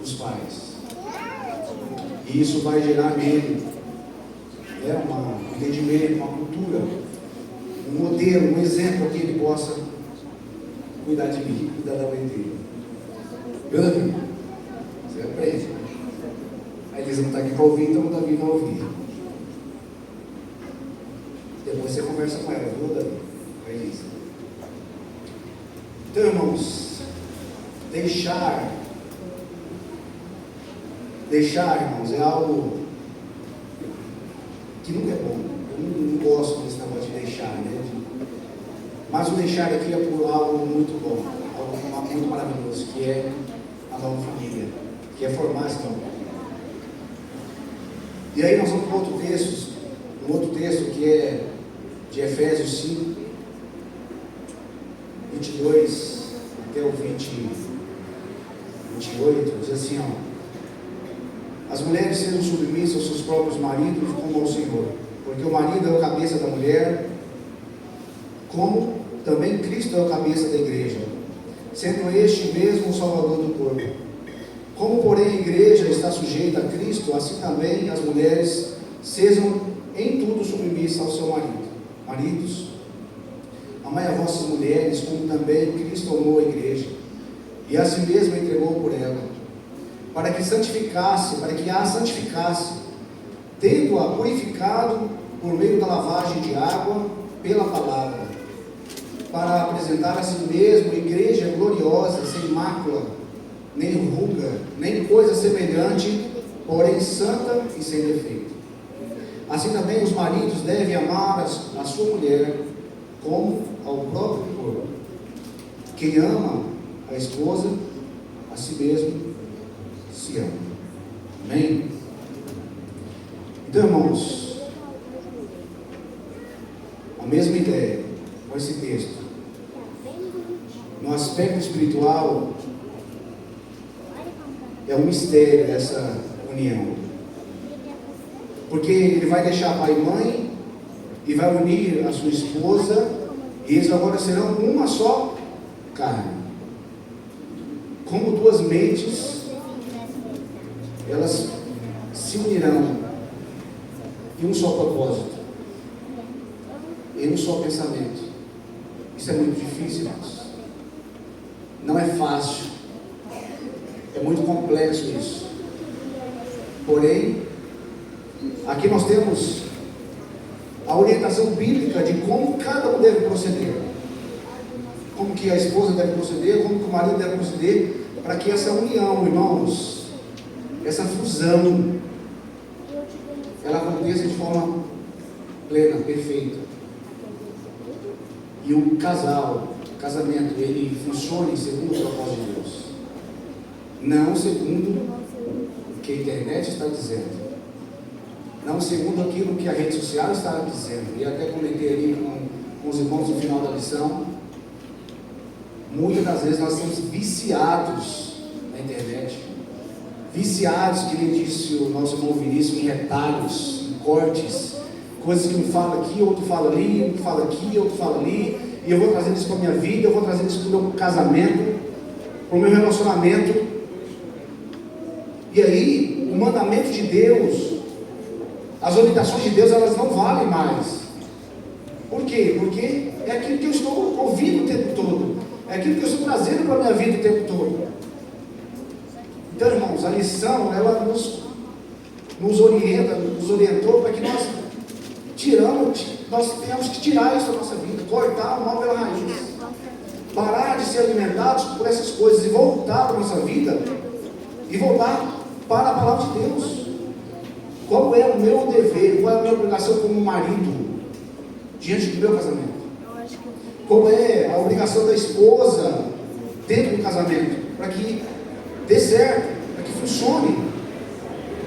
dos pais. E isso vai gerar nele um entendimento, uma cultura, um modelo, um exemplo que ele possa cuidar de mim, cuidar da mãe dele. Viu, Davi? Você aprende. A Elisa não está aqui para ouvir, então o Davi vai ouvir. Depois você conversa com ela, viu, Davi? Com a Elisa. Então, irmãos, deixar, irmãos, é algo que nunca é bom. Eu não gosto desse negócio de deixar, né? Mas o deixar aqui é por algo muito bom, algo muito maravilhoso, que é a nova família, que é formar essa nova família. E aí nós vamos para outro texto que é de Efésios 5, 22 até o 28, diz assim, ó: as mulheres sejam submissas aos seus próprios maridos como ao Senhor, porque o marido é o cabeça da mulher, como também Cristo é o cabeça da igreja, sendo este mesmo o Salvador do corpo. Como, porém, a igreja está sujeita a Cristo, assim também as mulheres sejam em tudo submissas ao seu marido. Maridos, amai a vossas mulheres, como também Cristo amou a igreja, e a si mesmo entregou por ela, para que a santificasse, tendo-a purificado por meio da lavagem de água pela palavra, para apresentar a si mesmo igreja gloriosa, sem mácula, nem ruga, nem coisa semelhante, porém santa e sem defeito. Assim também os maridos devem amar a sua mulher como ao próprio corpo. Quem ama a esposa, a si mesmo se ama. Amém? Então, irmãos, a mesma ideia com esse texto. No aspecto espiritual, é um mistério essa união. Porque ele vai deixar pai e mãe e vai unir a sua esposa, e eles agora serão uma só carne. Como duas mentes, elas se unirão em um só propósito, em um só pensamento. Isso é muito difícil, irmãos. Não é fácil. É muito complexo isso. Porém, aqui nós temos a orientação bíblica de como cada um deve proceder. Como que a esposa deve proceder, como que o marido deve proceder, para que essa união, irmãos, essa fusão, ela aconteça de forma plena, perfeita. E o casamento, ele funcione segundo o propósito de Deus. Não segundo o que a internet está dizendo. Não segundo aquilo que a rede social está dizendo. E até comentei ali com os irmãos no final da lição. Muitas das vezes nós estamos viciados na internet. Viciados, que nem disse o nosso irmão Vinícius, em retalhos, em cortes. Coisas que um fala aqui, outro fala ali, outro fala aqui, outro fala ali. E eu vou trazendo isso para a minha vida, eu vou trazendo isso para o meu casamento, para o meu relacionamento. E aí, o mandamento de Deus, as orientações de Deus, elas não valem mais. Por quê? Porque é aquilo que eu estou ouvindo o tempo todo, é aquilo que eu estou trazendo para a minha vida o tempo todo. Então, irmãos, a lição, ela nos orientou para que nós tenhamos que tirar isso da nossa vida, cortar o mal pela raiz, parar de ser alimentados por essas coisas e voltar para a nossa vida, e voltar para a palavra de Deus. Qual é o meu dever, qual é a minha obrigação como marido diante do meu casamento? Qual é a obrigação da esposa dentro do casamento, para que dê certo, para que funcione,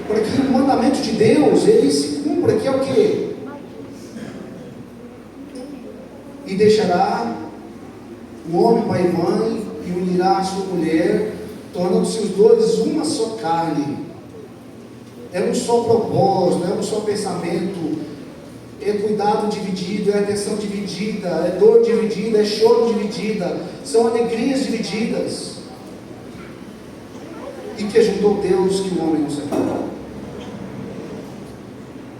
para que o mandamento de Deus ele se cumpra, que é o quê? E deixará o homem pai e mãe e unirá a sua mulher, tornando-se os dois uma só carne. É um só propósito, é um só pensamento, é cuidado dividido, é atenção dividida, é dor dividida, é choro dividida, são alegrias divididas. E que juntou Deus que o homem não separou.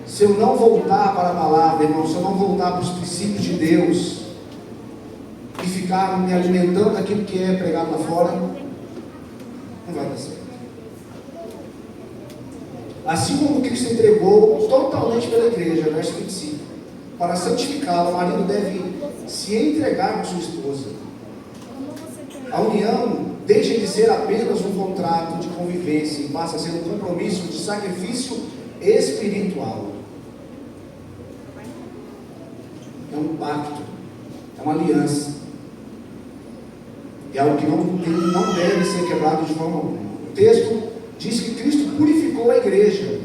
Se eu não voltar para a palavra, irmão, se eu não voltar para os princípios de Deus e ficar me alimentando daquilo que é pregado lá fora, não vai dar certo. Assim como Cristo entregou totalmente pela igreja, verso 25, para santificá-la, o marido deve se entregar com sua esposa. A união deixa de ser apenas um contrato de convivência e passa a ser um compromisso de sacrifício espiritual. É um pacto, é uma aliança. É algo que não deve ser quebrado de forma alguma. O texto diz que Cristo purificou a igreja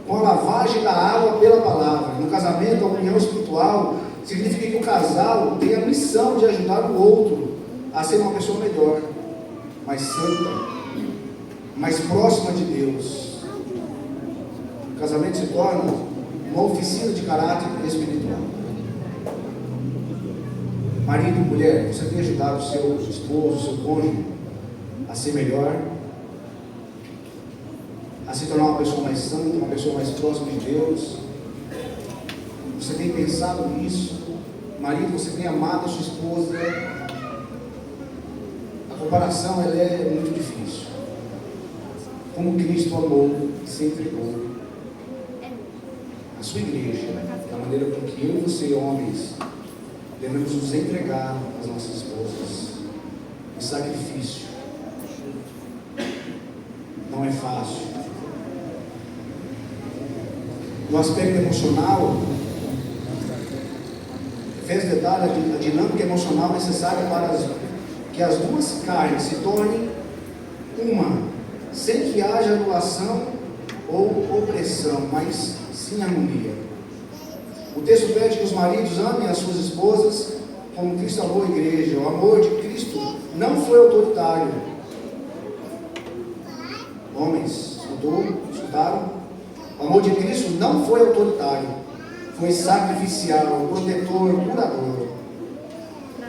com a lavagem da água pela palavra. No casamento, a união espiritual significa que o casal tem a missão de ajudar o outro a ser uma pessoa melhor, mais santa, mais próxima de Deus. O casamento se torna uma oficina de caráter espiritual. Marido e mulher, você tem ajudado o seu esposo, o seu cônjuge a ser melhor, a se tornar uma pessoa mais santa, uma pessoa mais próxima de Deus? Você tem pensado nisso? Marido, você tem amado a sua esposa? A comparação ela é muito difícil. Como Cristo amou e se entregou a sua igreja, da maneira com que eu e você, homens, devemos nos entregar às nossas esposas em sacrifício. Não é fácil. No aspecto emocional, fez detalhe a dinâmica emocional necessária para que as duas carnes se tornem uma, sem que haja anulação ou opressão, mas sim harmonia. O texto pede que os maridos amem as suas esposas como Cristo amou a igreja. O amor de Cristo não foi autoritário. Homens, escutaram? O amor de Cristo não foi autoritário, foi sacrificial, protetor, curador.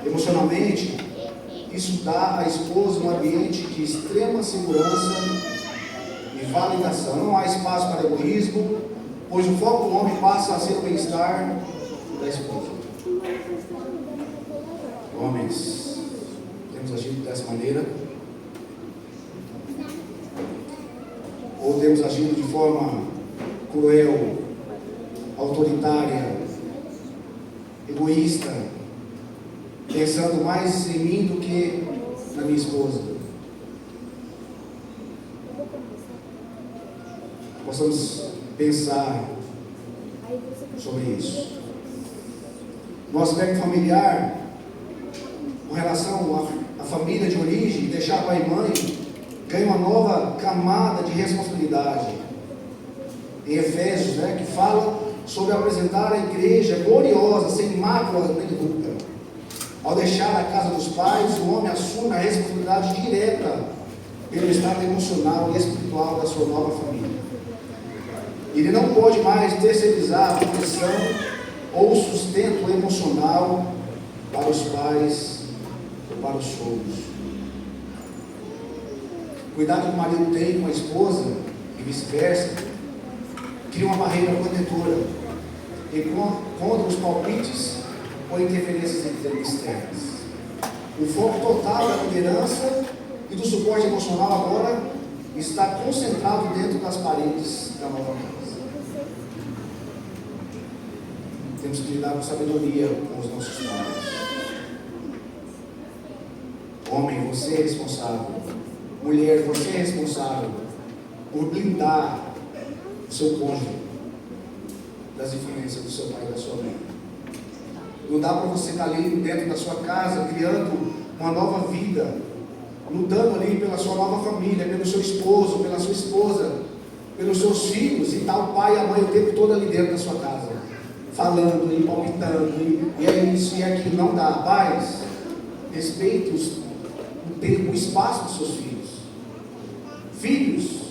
Emocionalmente, isso dá à esposa um ambiente de extrema segurança e validação. Não há espaço para egoísmo, pois o foco do homem passa a ser o bem-estar da esposa. Homens, temos agido dessa maneira? Ou temos agido de forma cruel, autoritária, egoísta, pensando mais em mim do que na minha esposa? Possamos pensar sobre isso. No aspecto familiar, com relação à família de origem, deixar pai e mãe ganha uma nova camada de responsabilidade. Em Efésios, que fala sobre apresentar a igreja gloriosa, sem mácula nem ruga. Ao deixar a casa dos pais, o homem assume a responsabilidade direta pelo estado emocional e espiritual da sua nova família. Ele não pode mais terceirizar a proteção ou sustento emocional para os pais ou para os sogros. cuidado que o marido tem com a esposa e vice-versa, cria uma barreira protetora contra os palpites ou interferências externas. O foco total da liderança e do suporte emocional agora está concentrado dentro das paredes da nova casa. Temos que lidar com sabedoria com os nossos pais. Homem, você é responsável. Mulher, você é responsável por blindar o seu cônjuge das influências do seu pai e da sua mãe. Não dá para você estar ali dentro da sua casa, criando uma nova vida, lutando ali pela sua nova família, pelo seu esposo, pela sua esposa, pelos seus filhos, e tá o pai e a mãe o tempo todo ali dentro da sua casa, falando e palpitando, e é isso e é aquilo. Não dá. Pais, respeite o tempo, o espaço dos seus filhos. Filhos,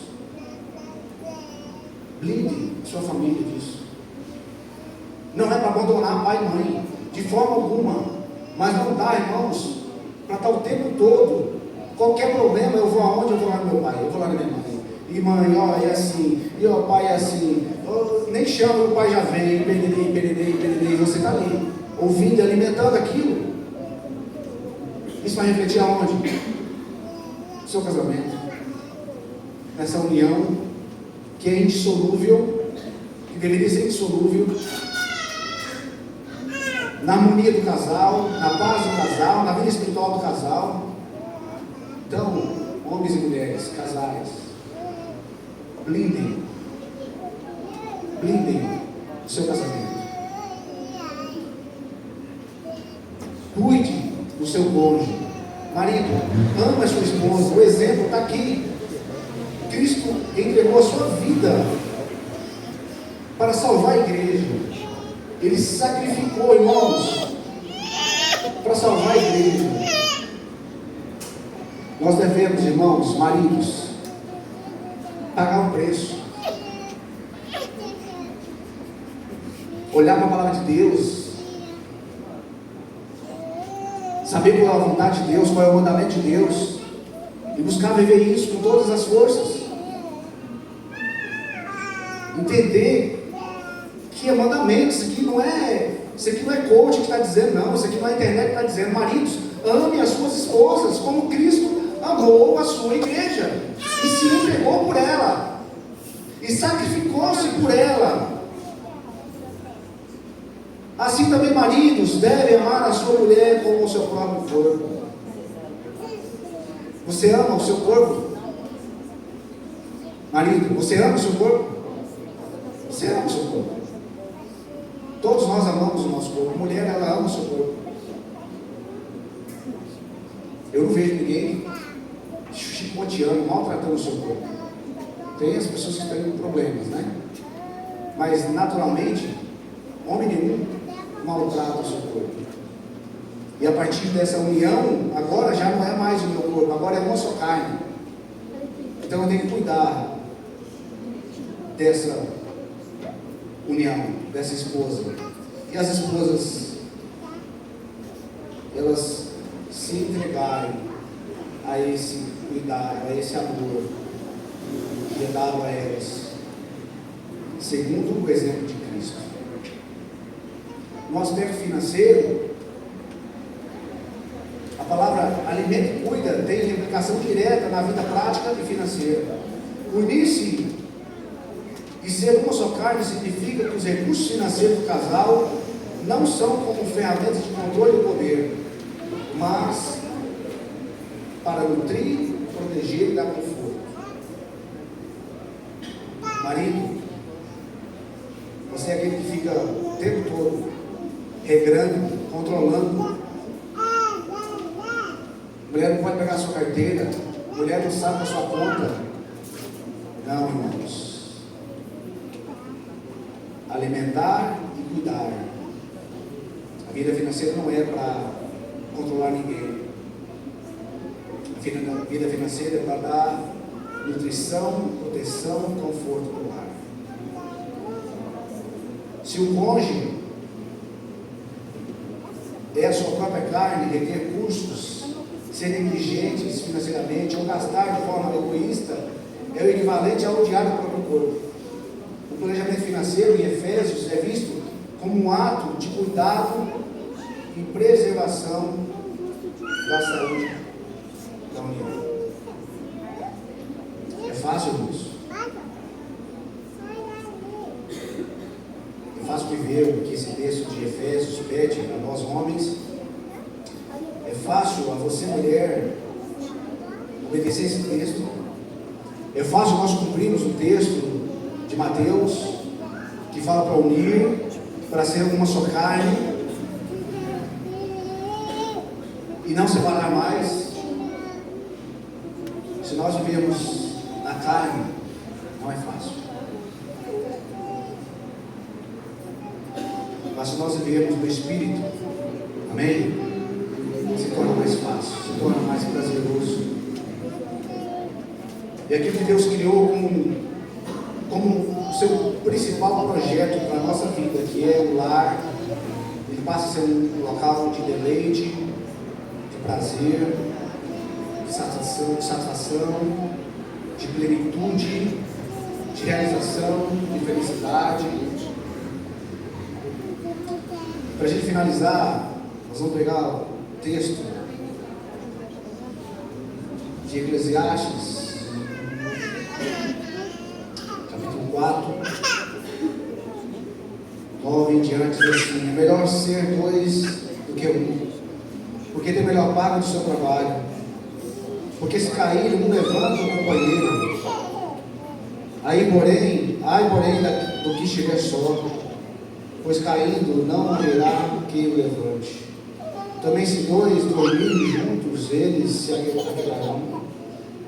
blinde sua família disso. Não é para abandonar pai e mãe, de forma alguma, mas não dá, irmãos, para estar o tempo todo. Qualquer problema, eu vou aonde? Eu vou lá no meu pai, eu vou lá na minha mãe. E mãe, ó, é assim, e ó, pai é assim. Nem chama, o pai já vem, pererei, você está ali, ouvindo e alimentando aquilo. Isso vai refletir aonde? No seu casamento. Nessa união que é indissolúvel, que deveria ser indissolúvel, na harmonia do casal, na paz do casal, na vida espiritual do casal. Então, homens e mulheres, casais, blindem o seu casamento. Cuide do seu cônjuge. Marido, ama a sua esposa. O exemplo está aqui. Cristo entregou a sua vida para salvar a igreja. Ele se sacrificou, irmãos, para salvar a igreja. Nós devemos, irmãos, maridos, pagar um preço. Olhar para a palavra de Deus, saber qual é a vontade de Deus, qual é o mandamento de Deus, e buscar viver isso com todas as forças. Entender que é mandamento, isso aqui não é coach que está dizendo, não, isso aqui não é internet que está dizendo. Maridos, ame as suas esposas como Cristo amou a sua igreja e se entregou por ela e sacrificou-se por ela. Assim também maridos devem amar a sua mulher como o seu próprio corpo. Você ama o seu corpo? Marido, você ama o seu corpo? Você ama o seu corpo? Todos nós amamos o nosso corpo. A mulher, ela ama o seu corpo. Eu não vejo ninguém chicoteando, maltratando o seu corpo. Tem as pessoas que têm problemas, né? Mas naturalmente, homem nenhum maltrata o seu corpo. E a partir dessa união, agora já não é mais o meu corpo, agora é uma só carne. Então eu tenho que cuidar dessa união, dessa esposa. E as esposas, elas se entregarem a esse cuidado, a esse amor que é dado a elas, segundo o exemplo de Cristo. No aspecto financeiro, a palavra alimento e cuida tem implicação direta na vida prática e financeira. Unir-se e ser uma só carne significa que os recursos financeiros do casal não são como ferramentas de controle e poder, mas para nutrir, proteger e dar conforto. Marido, você é aquele que fica o tempo todo regrando, controlando. Mulher não pode pegar a sua carteira, mulher não sabe a sua conta. Não, irmãos. Alimentar e cuidar. A vida financeira não é para controlar ninguém. A vida financeira é para dar nutrição, proteção, conforto para o lar. Se o cônjuge é a sua própria carne, requer custos ser negligentes financeiramente ou gastar de forma egoísta é o equivalente a odiar o próprio corpo. O planejamento financeiro em Efésios é visto como um ato de cuidado e preservação da saúde da união. É fácil isso. É fácil viver o que esse texto de Efésios pede para nós homens. É fácil a você, mulher, obedecer esse texto. É fácil nós cumprirmos o texto de Mateus, que fala para unir, para ser uma só carne, e não separar mais. Se nós vivemos na carne, não é fácil. Mas se nós vivemos no Espírito, amém? Se torna mais fácil, se torna mais prazeroso. E aquilo que Deus criou como o seu principal projeto para a nossa vida, que é o lar, ele passa a ser um local de deleite, de prazer, de satisfação, de plenitude, de realização, de felicidade. Para a gente finalizar, nós vamos pegar o texto de Eclesiastes, capítulo 4, 9 em diante, diz assim: é melhor ser dois do que um, porque tem melhor paga do seu trabalho, porque se cair, um levanta o companheiro. Ai, porém, do que estiver só, pois caindo não haverá que o levante. Também se dois dormirem juntos, eles se aquietarão,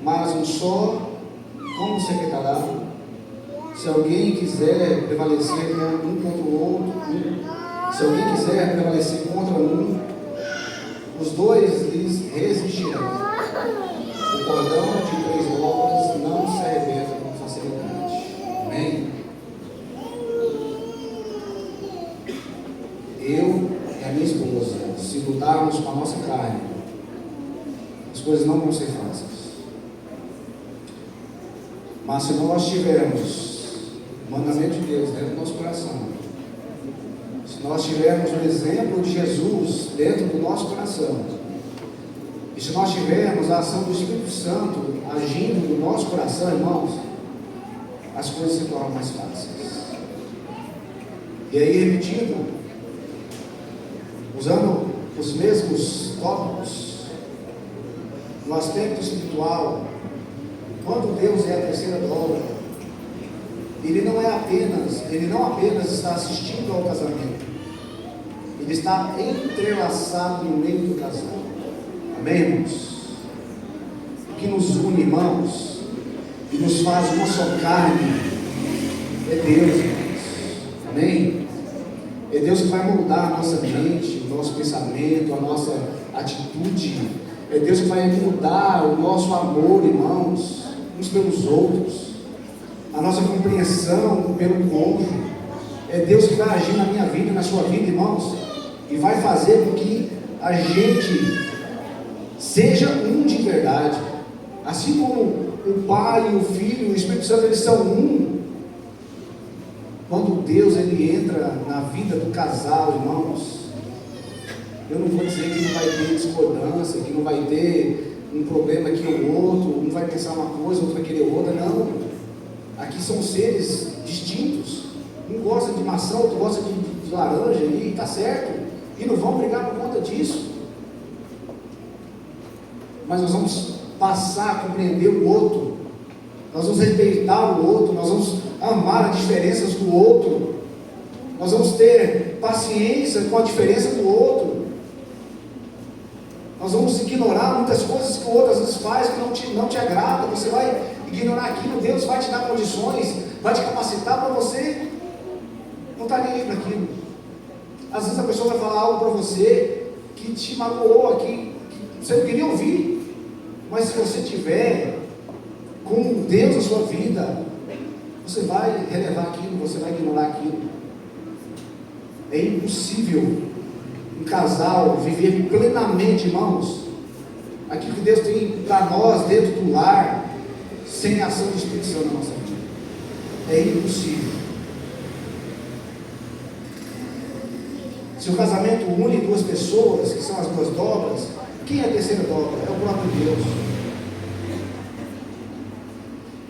mas um só, como se aquietará? Se alguém quiser prevalecer um contra o outro, se alguém quiser prevalecer contra um, os dois lhes resistirão. O cordão de 3 dobras não se arrebenta com facilidade. Amém? Eu e a minha esposa, se lutarmos com a nossa carne, as coisas não vão ser fáceis. Mas se nós tivermos o mandamento de Deus dentro do nosso coração, se nós tivermos o exemplo de Jesus dentro do nosso coração, e se nós tivermos a ação do Espírito Santo agindo no nosso coração, irmãos, as coisas se tornam mais fáceis. E aí, repetindo, usando os mesmos tópicos, no aspecto espiritual, quando Deus é a terceira dobra, Ele não apenas está assistindo ao casamento, Ele está entrelaçado no meio do casal. Amém, irmãos? O que nos une, irmãos, e nos faz uma só carne, é Deus, irmãos. Amém? É Deus que vai moldar a nossa mente, o nosso pensamento, a nossa atitude. É Deus que vai mudar o nosso amor, irmãos, uns pelos outros, a nossa compreensão pelo cônjuge. É Deus que vai agir na minha vida, na sua vida, irmãos, e vai fazer com que a gente seja um de verdade. Assim como o Pai, o Filho e o Espírito Santo, eles são um. Quando Deus ele entra na vida do casal, irmãos, eu não vou dizer que não vai ter discordância, que não vai ter um problema aqui ou outro, um vai pensar uma coisa, outro vai querer outra, não. Aqui são seres distintos. Um gosta de maçã, outro gosta de laranja, e está certo. E não vão brigar por conta disso. Mas nós vamos passar a compreender o outro. Nós vamos respeitar o outro. Nós vamos amar as diferenças do outro. Nós vamos ter paciência com a diferença do outro. Nós vamos ignorar muitas coisas que o outro às vezes faz que não te agrada. Você vai ignorar aquilo. Deus vai te dar condições, vai te capacitar para você não estar nem aí para aquilo. Às vezes a pessoa vai falar algo para você que te magoou aqui, que você não queria ouvir. Mas se você tiver com Deus na sua vida, você vai relevar aquilo, você vai ignorar aquilo. É impossível um casal viver plenamente, irmãos. aquilo que Deus tem para nós dentro do lar, sem a ação do Espírito Santo na nossa vida. É impossível. Se o casamento une duas pessoas, que são as duas dobras, quem é a terceira dobra? É o próprio Deus.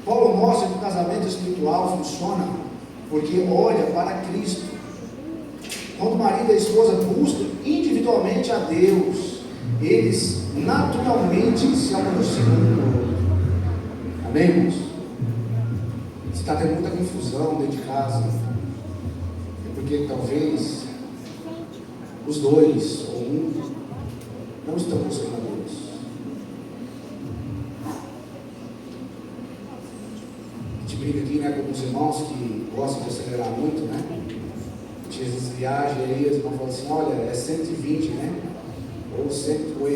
Paulo mostra que o casamento espiritual funciona porque olha para Cristo. Quando o marido e a esposa buscam individualmente a Deus, eles naturalmente se aproximam um do outro. Amém, irmãos? Se está tendo muita confusão dentro de casa, é porque talvez os dois ou um não estão buscando a Deus. A gente brinca aqui, né, com alguns irmãos que gostam de acelerar muito, né? A gente às vezes viaja e aí os irmãos falam assim, olha, é 120, né? Ou sempre foi,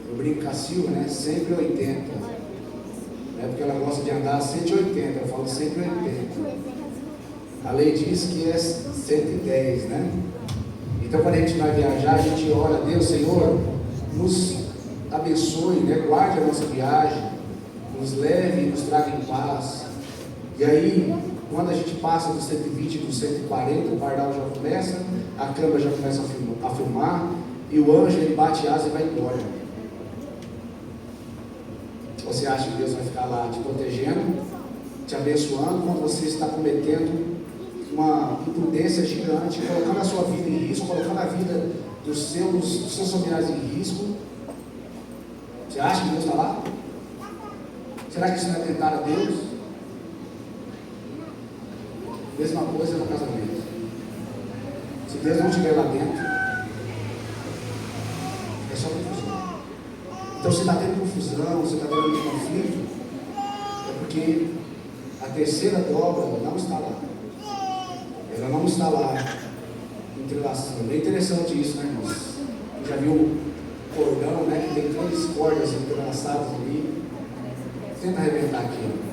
eu brinco com a Silvia, né? Sempre 80. É porque ela gosta de andar 180, eu falo sempre 80. A lei diz que é 110, né? Então quando a gente vai viajar, a gente ora a Deus, Senhor, nos abençoe, né? Guarde a nossa viagem, nos leve e nos traga em paz. E aí, quando a gente passa dos 120, dos 140, o pardal já começa, a câmera já começa a filmar, e o anjo ele bate asa e vai embora. Você acha que Deus vai ficar lá te protegendo, te abençoando, quando você está cometendo uma imprudência gigante, colocando a sua vida em risco, colocando a vida dos seus familiares em risco? Você acha que Deus está lá? Será que isso não é tentar a Deus? Mesma coisa no casamento. Se Deus não estiver lá dentro, é só confusão. Então, se está tendo confusão, se está tendo conflito, é porque a terceira dobra não está lá. Ela não está lá entrelaçando. É interessante isso, né, irmãos? Já viu o cordão, né? Que tem 3 cordas entrelaçadas ali. Tenta arrebentar aqui.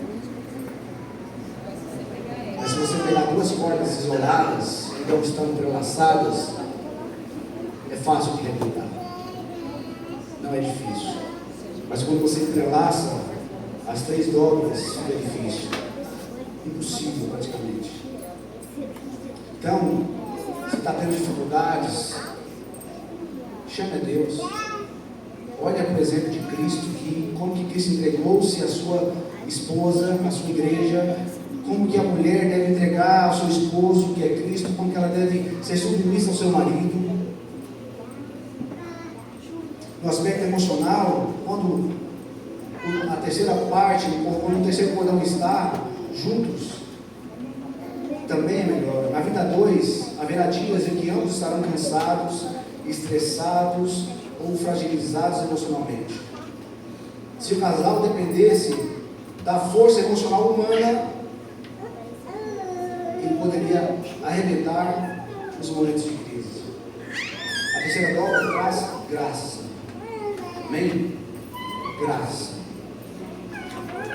Mas se você pegar 2 cordas isoladas, que não estão entrelaçadas, é fácil de arrebentar. Não é difícil. Mas quando você entrelaça as 3 dobras, fica difícil. Impossível, praticamente. Então, se está tendo dificuldades, chame a Deus. Olha para o exemplo de Cristo, como que Cristo entregou-se à sua esposa, à sua igreja, como que a mulher deve entregar ao seu esposo, que é Cristo, como que ela deve ser submissa ao seu marido. No aspecto emocional, quando a terceira parte, quando o terceiro cordão está juntos, também é melhor. Na vida 2, haverá dias em que ambos estarão cansados, estressados ou fragilizados emocionalmente. Se o casal dependesse da força emocional humana, ele poderia arrebentar nos momentos de crise. A terceira dobra traz graça. Amém? Graça.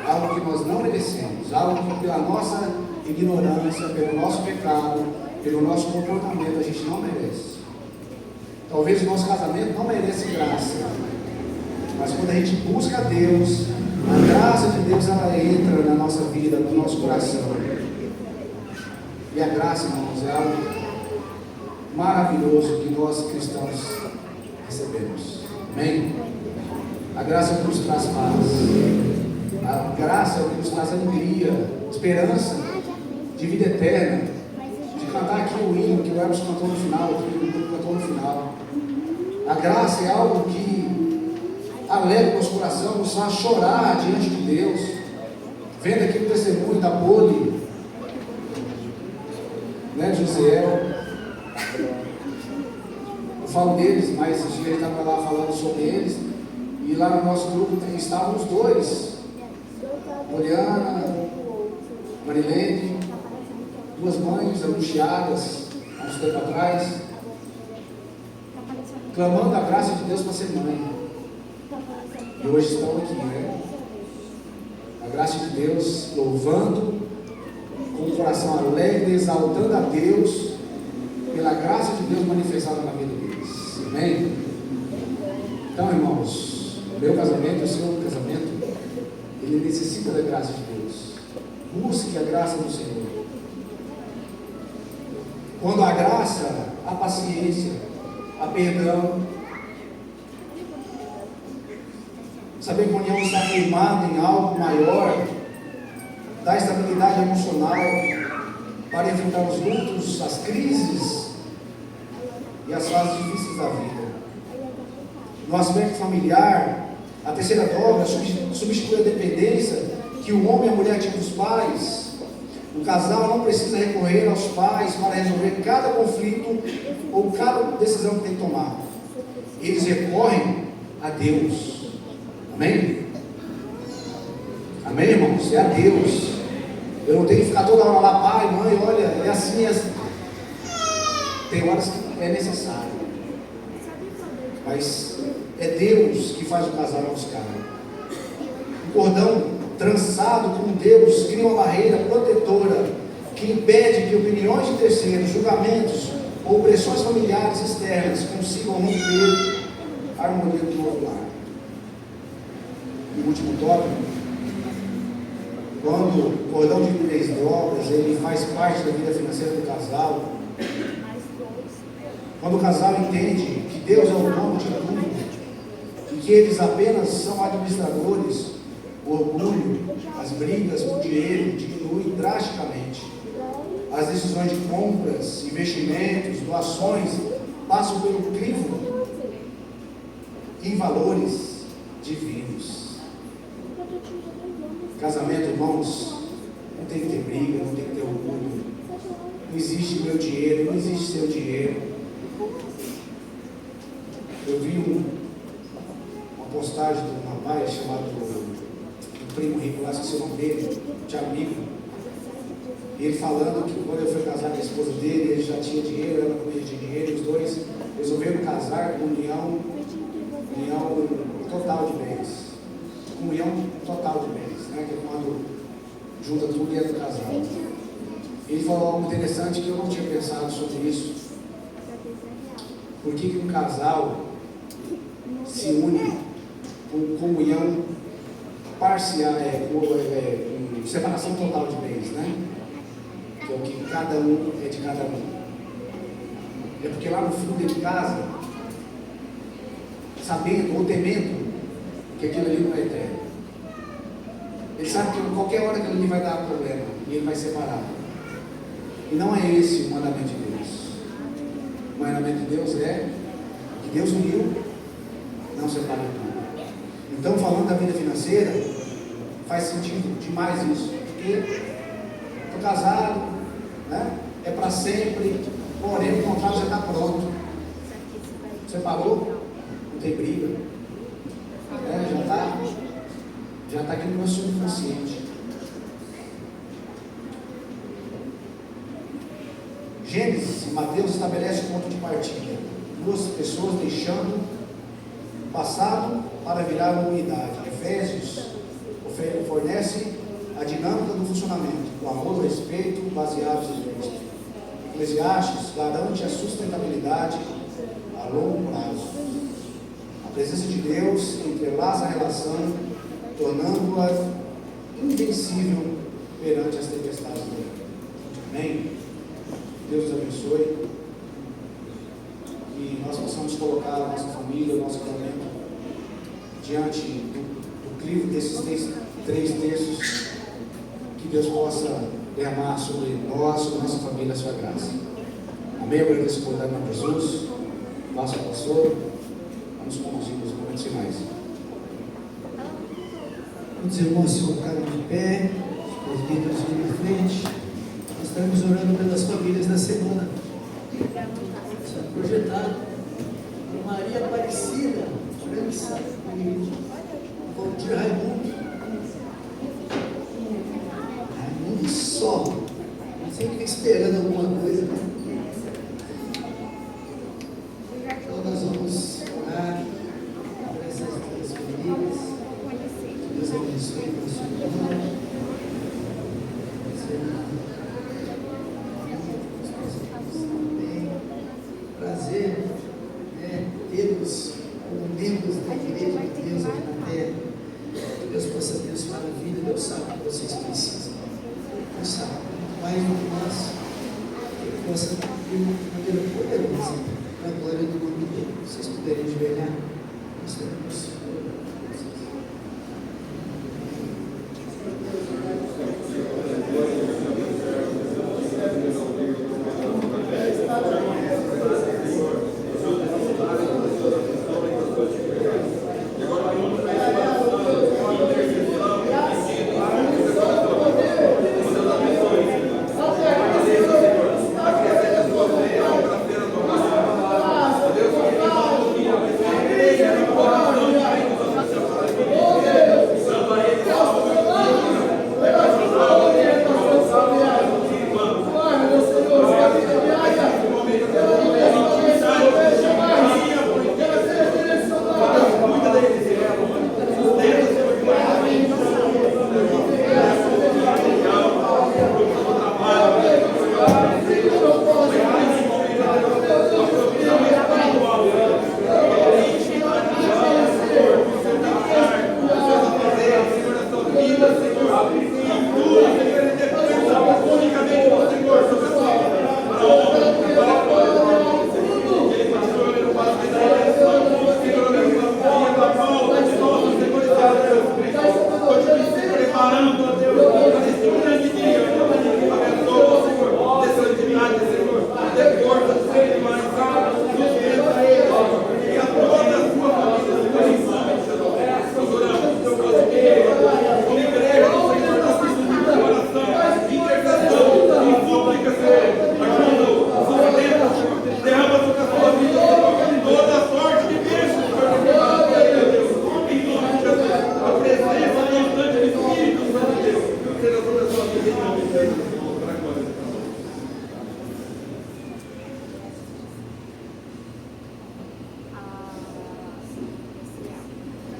Algo que nós não merecemos, algo que pela nossa ignorância, pelo nosso pecado, pelo nosso comportamento, a gente não merece. Talvez o nosso casamento não mereça graça, mas quando a gente busca a Deus, a graça de Deus ela entra na nossa vida, no nosso coração. E a graça, irmãos, é algo maravilhoso que nós cristãos recebemos. Amém? A graça é o que nos traz paz. A graça é o que nos traz alegria, esperança de vida eterna, de cantar aqui o hino que o Emerson cantou no final, que o grupo cantou no final. A graça é algo que alegra o nosso coração, nos faz chorar diante de Deus. Vendo aqui o testemunho da Poli, né, José. Eu falo deles, mas esse dia ele estava lá falando sobre eles, e lá no nosso grupo estavam os 2, Poliana, Marilene, 2 mães angustiadas há uns tempo atrás, clamando a graça de Deus para ser mãe. E hoje estão aqui, né? A graça de Deus, louvando, com o coração alegre, exaltando a Deus, pela graça de Deus manifestada na vida deles. Amém? Então, irmãos, meu casamento, o seu casamento, ele necessita da graça de Deus. Busque a graça do Senhor. Quando há graça, há paciência, há perdão. Saber que a união está firmada em algo maior, dá estabilidade emocional para enfrentar os lutos, as crises e as fases difíceis da vida. No aspecto familiar, a terceira dobra substitui a dependência que o homem e a mulher tinham dos pais. O casal não precisa recorrer aos pais para resolver cada conflito ou cada decisão que tem que tomar. Eles recorrem a Deus. Amém? Amém, irmãos? É a Deus. Eu não tenho que ficar toda hora lá, pai, mãe, olha, é assim, é assim. Tem horas que é necessário. Mas é Deus que faz o casal buscar. O cordão trançado com Deus cria uma barreira protetora que impede que opiniões de terceiros, julgamentos ou pressões familiares externas consigam romper a harmonia do novo lar. E o último tópico, quando o cordão de 3 dobras, ele faz parte da vida financeira do casal. Quando o casal entende que Deus é o dono de tudo e que eles apenas são administradores, o orgulho, as brigas por dinheiro diminuem drasticamente. As decisões de compras, investimentos, doações passam pelo crivo em valores divinos. Casamento, irmãos, não tem que ter briga, não tem que ter orgulho. Não existe meu dinheiro, não existe seu dinheiro. Eu vi uma postagem de um rapaz chamado Primo Rico, lá esqueci o nome dele, Thiago Rico. Ele falando que quando ele foi casar com a esposa dele, ele já tinha dinheiro, ela também tinha dinheiro, e os dois resolveram casar com união total de bens. Comunhão total de bens, né? Que é quando junta tudo e é do casal. Ele falou algo interessante que eu não tinha pensado sobre isso. Por que um casal se une com comunhão parcial, com separação total de bens, né? Que é o que cada um é de cada um. É porque lá no fundo de casa, sabendo ou temendo que aquilo ali não é eterno, ele sabe que qualquer hora aquilo ali vai dar problema e ele vai separar. E não é esse o mandamento de Deus. O mandamento de Deus é que Deus uniu, não separou tudo. Então, falando da vida financeira, faz sentido demais isso, porque estou casado, né? É para sempre, porém o contrato já está pronto. Separou, não tem briga, né? Já está aqui no meu subconsciente. Gênesis e Mateus estabelecem o ponto de partida. 2 pessoas deixando o passado para virar uma unidade. Efésios fornece a dinâmica do funcionamento, o amor e o respeito baseados em Cristo. Eclesiastes garante a sustentabilidade a longo prazo. A presença de Deus entrelaça a relação, tornando-a invencível perante as tempestades do mundo. Amém? Deus nos abençoe. Que nós possamos colocar a nossa família, o nosso casamento diante do crivo desses 3 textos, que Deus possa derramar sobre nós, sobre nossa família, a sua graça. Amém? Eu agradeço por dar em Jesus. Nosso pastor, vamos conduzir nos momentos finais. Muitos irmãos se colocaram de pé, os líderes virem em frente. Nós estamos orando pelas famílias da semana. Está projetado. Maria Aparecida, França e Valdir Raimundo. Raimundo só. Não sei que fica esperando alguma coisa, né? Então nós vamos orar por essas 3 famílias. Deus abençoe o seu irmão. Prazer, né, tê-los como membros da Igreja de Deus aqui na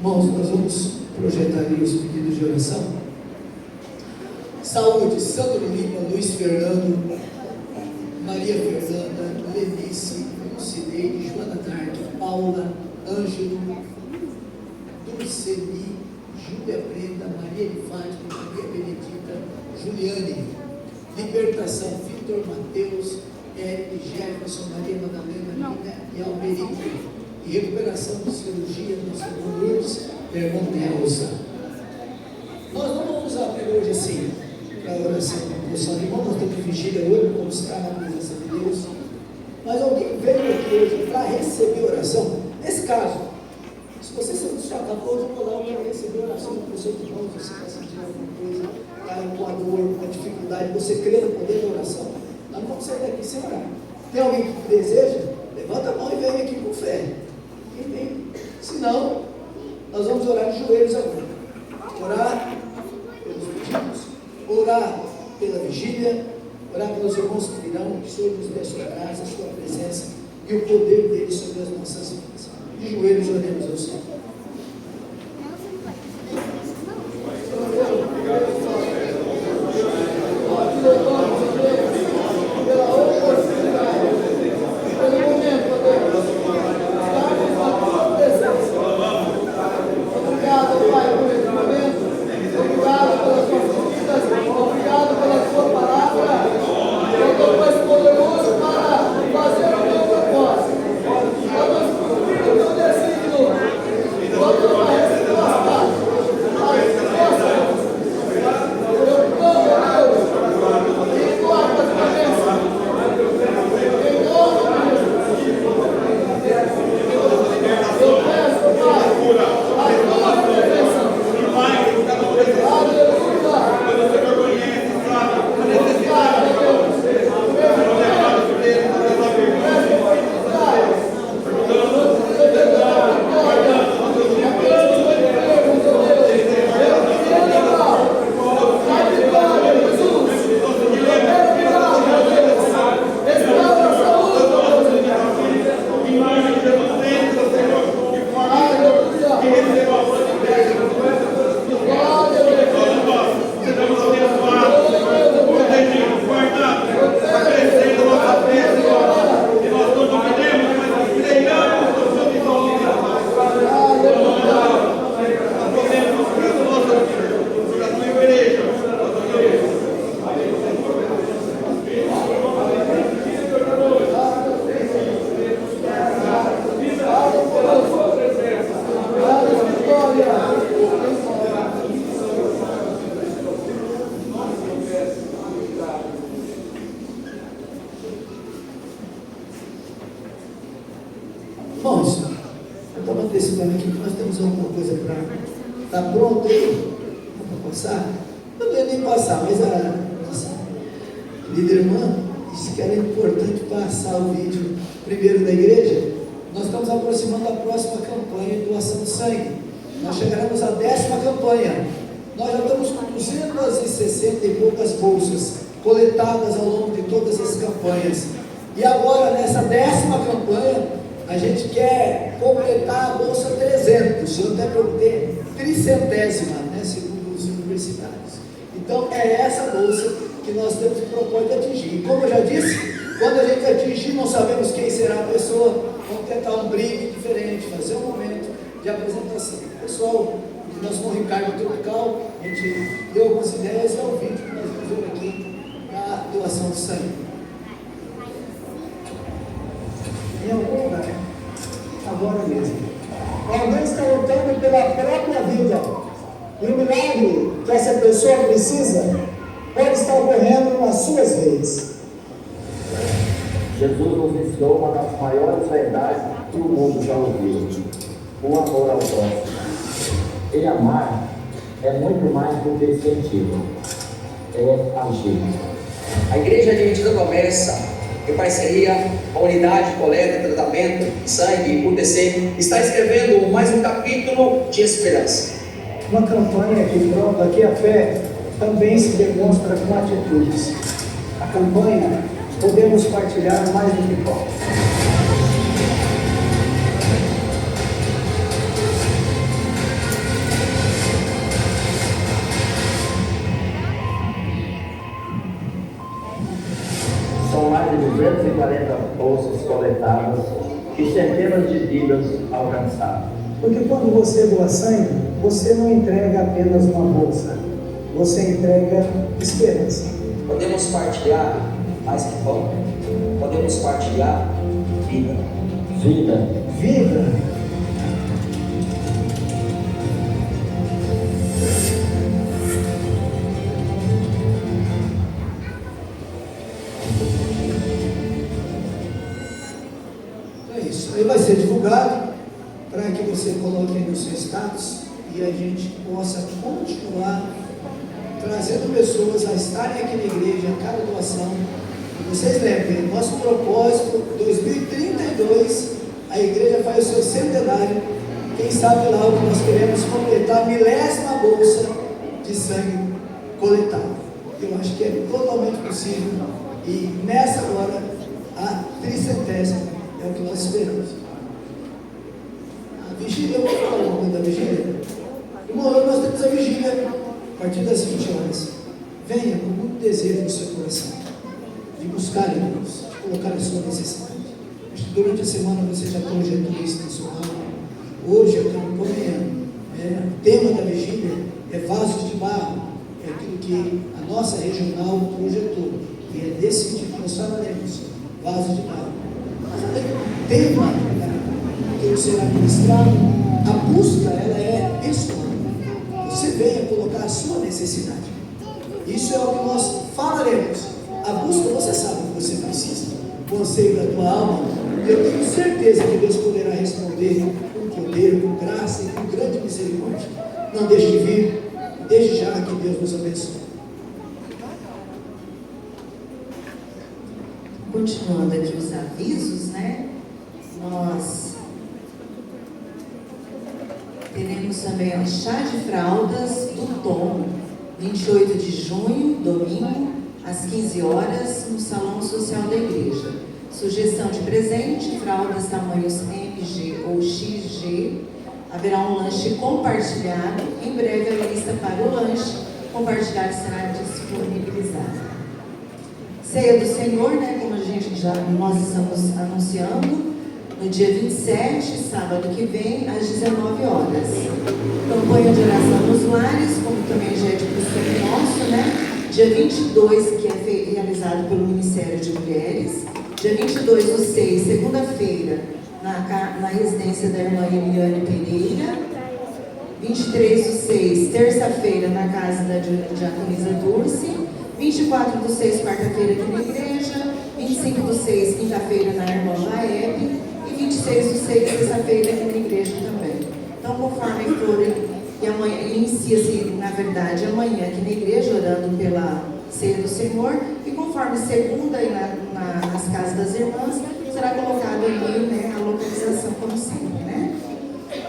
Irmãos, nós vamos projetar aí os pedidos de oração. Saúde, Sandro Lima, Luiz Fernando, Maria Fernanda, Lenice, Cineide, Joana Dark, Paula, Ângelo, Dulceli, Júlia Brenda, Maria de Fátima, Maria Benedita, Juliane, Libertação, Vitor Mateus, Eric, Jefferson, Maria Madalena, Nina e Almerico. E recuperação de cirurgia, nosso irmão Lourdes, irmão Nelson. Nós não vamos abrir hoje assim, para a oração da devoção de irmão, nós temos vigília hoje, vamos estar na presença de Deus. Mas alguém veio aqui hoje para receber oração. Nesse caso, se você saiu do seu casa hoje, eu vou lá para receber oração da pessoa de irmão, você está sentindo alguma coisa, está com a dor, com a dificuldade, você crê no poder da oração. Nós não vamos sair daqui sem orar. Tem alguém que deseja? Levanta a mão e vem aqui com fé. Quem vem? Se não, nós vamos orar de joelhos agora. Orar pelos pedidos, orar pela vigília, orar pelos irmãos que virão, que o Senhor nos dê a sua graça, a sua presença e o poder dele sobre as nossas vidas. De joelhos oremos ao Senhor. Irmãos, eu estava antecipando aqui que nós temos alguma coisa para estar pronto aí, para passar. Eu não ia nem passar, mas a nossa líder irmã disse que era importante passar o vídeo primeiro da igreja. Nós estamos aproximando da próxima campanha de doação de sangue. Nós chegaremos à 10ª campanha. Nós já estamos com 260 e poucas bolsas coletadas ao longo de todas as campanhas. E agora, nessa 10ª campanha, a gente quer completar a bolsa 300, eu até perguntei, 300ª, né, segundo os universitários. Então, é essa bolsa que nós temos o propósito de atingir. E como eu já disse, quando a gente atingir, não sabemos quem será a pessoa, vamos tentar um brinde diferente, fazer um momento de apresentação. Pessoal, nós somos Ricardo Tropical, a gente deu algumas ideias, é o vídeo que nós vamos ver aqui na doação de sangue. Em algum lugar, agora mesmo, alguém está lutando pela própria vida, e o milagre que essa pessoa precisa pode estar ocorrendo nas suas veias. Jesus nos ensinou uma das maiores verdades que o mundo já ouviu: o amor ao próximo. E amar é muito mais do que sentir, é agir. A Igreja Adventista começa em parceria com a Unidade de Coleta e Tratamento de Sangue, UTC, está escrevendo mais um capítulo de esperança. Uma campanha que prova que a fé também se demonstra com atitudes. A campanha Podemos Partilhar Mais do que Pão. e centenas de vidas alcançadas. Porque quando você doa sangue, você não entrega apenas uma bolsa, você entrega esperança. Podemos partilhar mais que pão, podemos partilhar vida. Vida. Vida. É isso. Aí vai ser divulgado para que você coloque aí no seu status e a gente possa continuar trazendo pessoas a estarem aqui na igreja a cada doação. E vocês lembrem, nosso propósito, 2032, a igreja faz o seu centenário. Quem sabe lá o que nós queremos completar a 1000ª bolsa de sangue coletado. Eu acho que é totalmente possível. E nessa hora, a 300ª é o que nós esperamos. A vigília, eu vou falar um pouco da vigília. Uma hora nós temos a vigília, a partir das 20 horas. Venha com muito desejo no seu coração, de buscar em Deus, de colocar a sua necessidade. Acho que durante a semana você já projetou isso na sua alma. Hoje, a campanha, o tema da vigília é vasos de barro, é aquilo que a nossa regional projetou. E é desse sentido que nós falaremos, vasos de barro. Mas além do tema que será ministrado, a busca ela é pessoal. Você venha colocar a sua necessidade. Isso é o que nós falaremos. A busca, você sabe o que você precisa. O anseio da tua alma, eu tenho certeza que Deus poderá responder com poder, com graça e com grande misericórdia. Não deixe de vir, desde já que Deus nos abençoe. Continuando aqui os avisos, né? Nós teremos também o chá de fraldas do Tom, 28 de junho, domingo, às 15 horas, no Salão Social da Igreja. Sugestão de presente, fraldas tamanhos MG ou XG. Haverá um lanche compartilhado. Em breve a lista para o lanche compartilhado será disponibilizada. Ceia do Senhor, né, como nós estamos anunciando, no dia 27, sábado que vem, às 19 horas. Campanha de oração nos lares, como também já é de costume nosso, né? Dia 22, que é realizado pelo Ministério de Mulheres. Dia 22/6, segunda-feira, na residência da irmã Eliane Pereira. 23/6, terça-feira, na casa da diaconisa Dulce. 24/6, quarta-feira, aqui na igreja. 25/6, quinta-feira, na irmã Laeb. E 26/6, sexta-feira, aqui na igreja também. Então, conforme forem, e amanhã, inicia-se, na verdade, amanhã aqui na igreja, orando pela ceia do Senhor, e conforme segunda e nas casas das irmãs, será colocado ali, né, a localização, como sempre, né?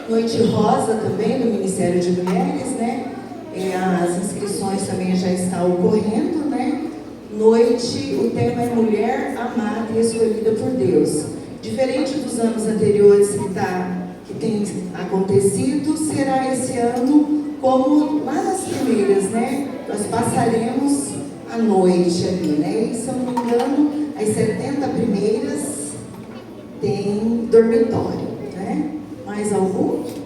Noite Rosa também, do Ministério de Mulheres, né? As inscrições também já estão ocorrendo, né? Noite, o tema é Mulher Amada e Escolhida por Deus. Diferente dos anos anteriores que tem acontecido, será esse ano como lá nas primeiras, né? Nós passaremos a noite ali, né? E, se eu não me engano, as 70 primeiras tem dormitório, né? Mais algum? Sim.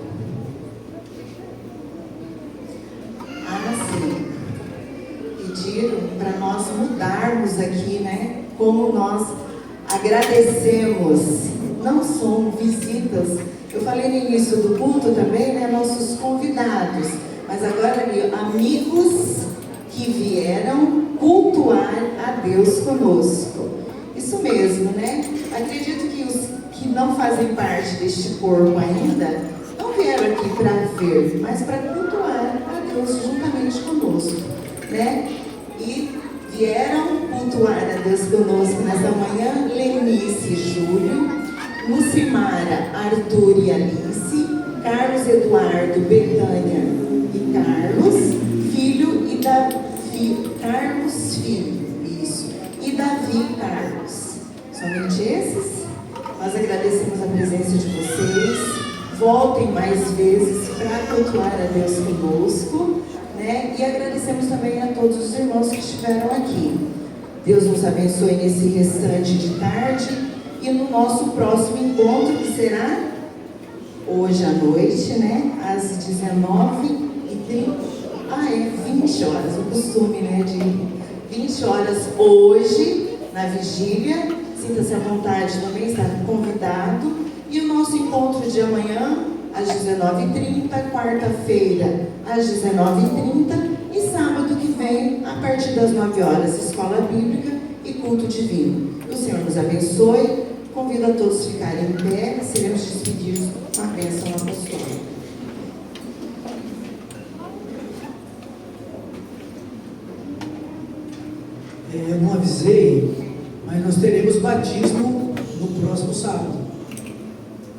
Pediram para nós mudarmos aqui, né? Como nós agradecemos, não são visitas. Eu falei no início do culto também, né? Nossos convidados, mas agora ali, amigos que vieram cultuar a Deus conosco. Isso mesmo, né? Acredito que os que não fazem parte deste corpo ainda não vieram aqui para ver, mas para cultuar a Deus juntamente conosco, né? E vieram cultuar a Deus conosco nessa manhã Lenice e Júlio, Lucimara, Arthur e Alice, Carlos Eduardo, Betânia e Carlos, Filho e Davi, Carlos Filho, isso, e Davi Carlos. Somente esses? Nós agradecemos a presença de vocês. Voltem mais vezes para cultuar a Deus conosco, né? E agradecemos também a todos os irmãos que estiveram aqui. Deus nos abençoe nesse restante de tarde. E e no nosso próximo encontro, que será hoje à noite, né, às 19h30, 20 horas, o costume, né, de 20 horas hoje, na vigília. Sinta-se à vontade, também está convidado. E o nosso encontro de amanhã, às 19h30, quarta-feira, às 19h30, e sábado que vem, a partir das 9 horas, escola bíblica e culto divino. Que o Senhor nos abençoe. Convido a todos a ficarem em pé, seremos despedidos com a bênção apostólica. Eu não avisei, mas nós teremos batismo no próximo sábado.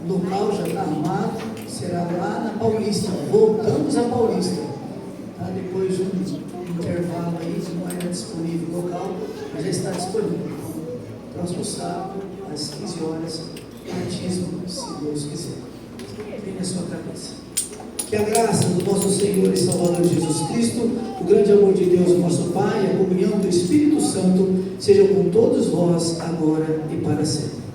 O local já está arrumado, será lá na Paulista. Voltamos a Paulista. Tá? Depois de um intervalo aí, não era disponível o local, mas já está disponível. Próximo sábado, às 15 horas, batismo, se Deus quiser. Tenha a sua cabeça. Que a graça do nosso Senhor e Salvador Jesus Cristo, o grande amor de Deus, nosso Pai, a comunhão do Espírito Santo, seja com todos vós, agora e para sempre.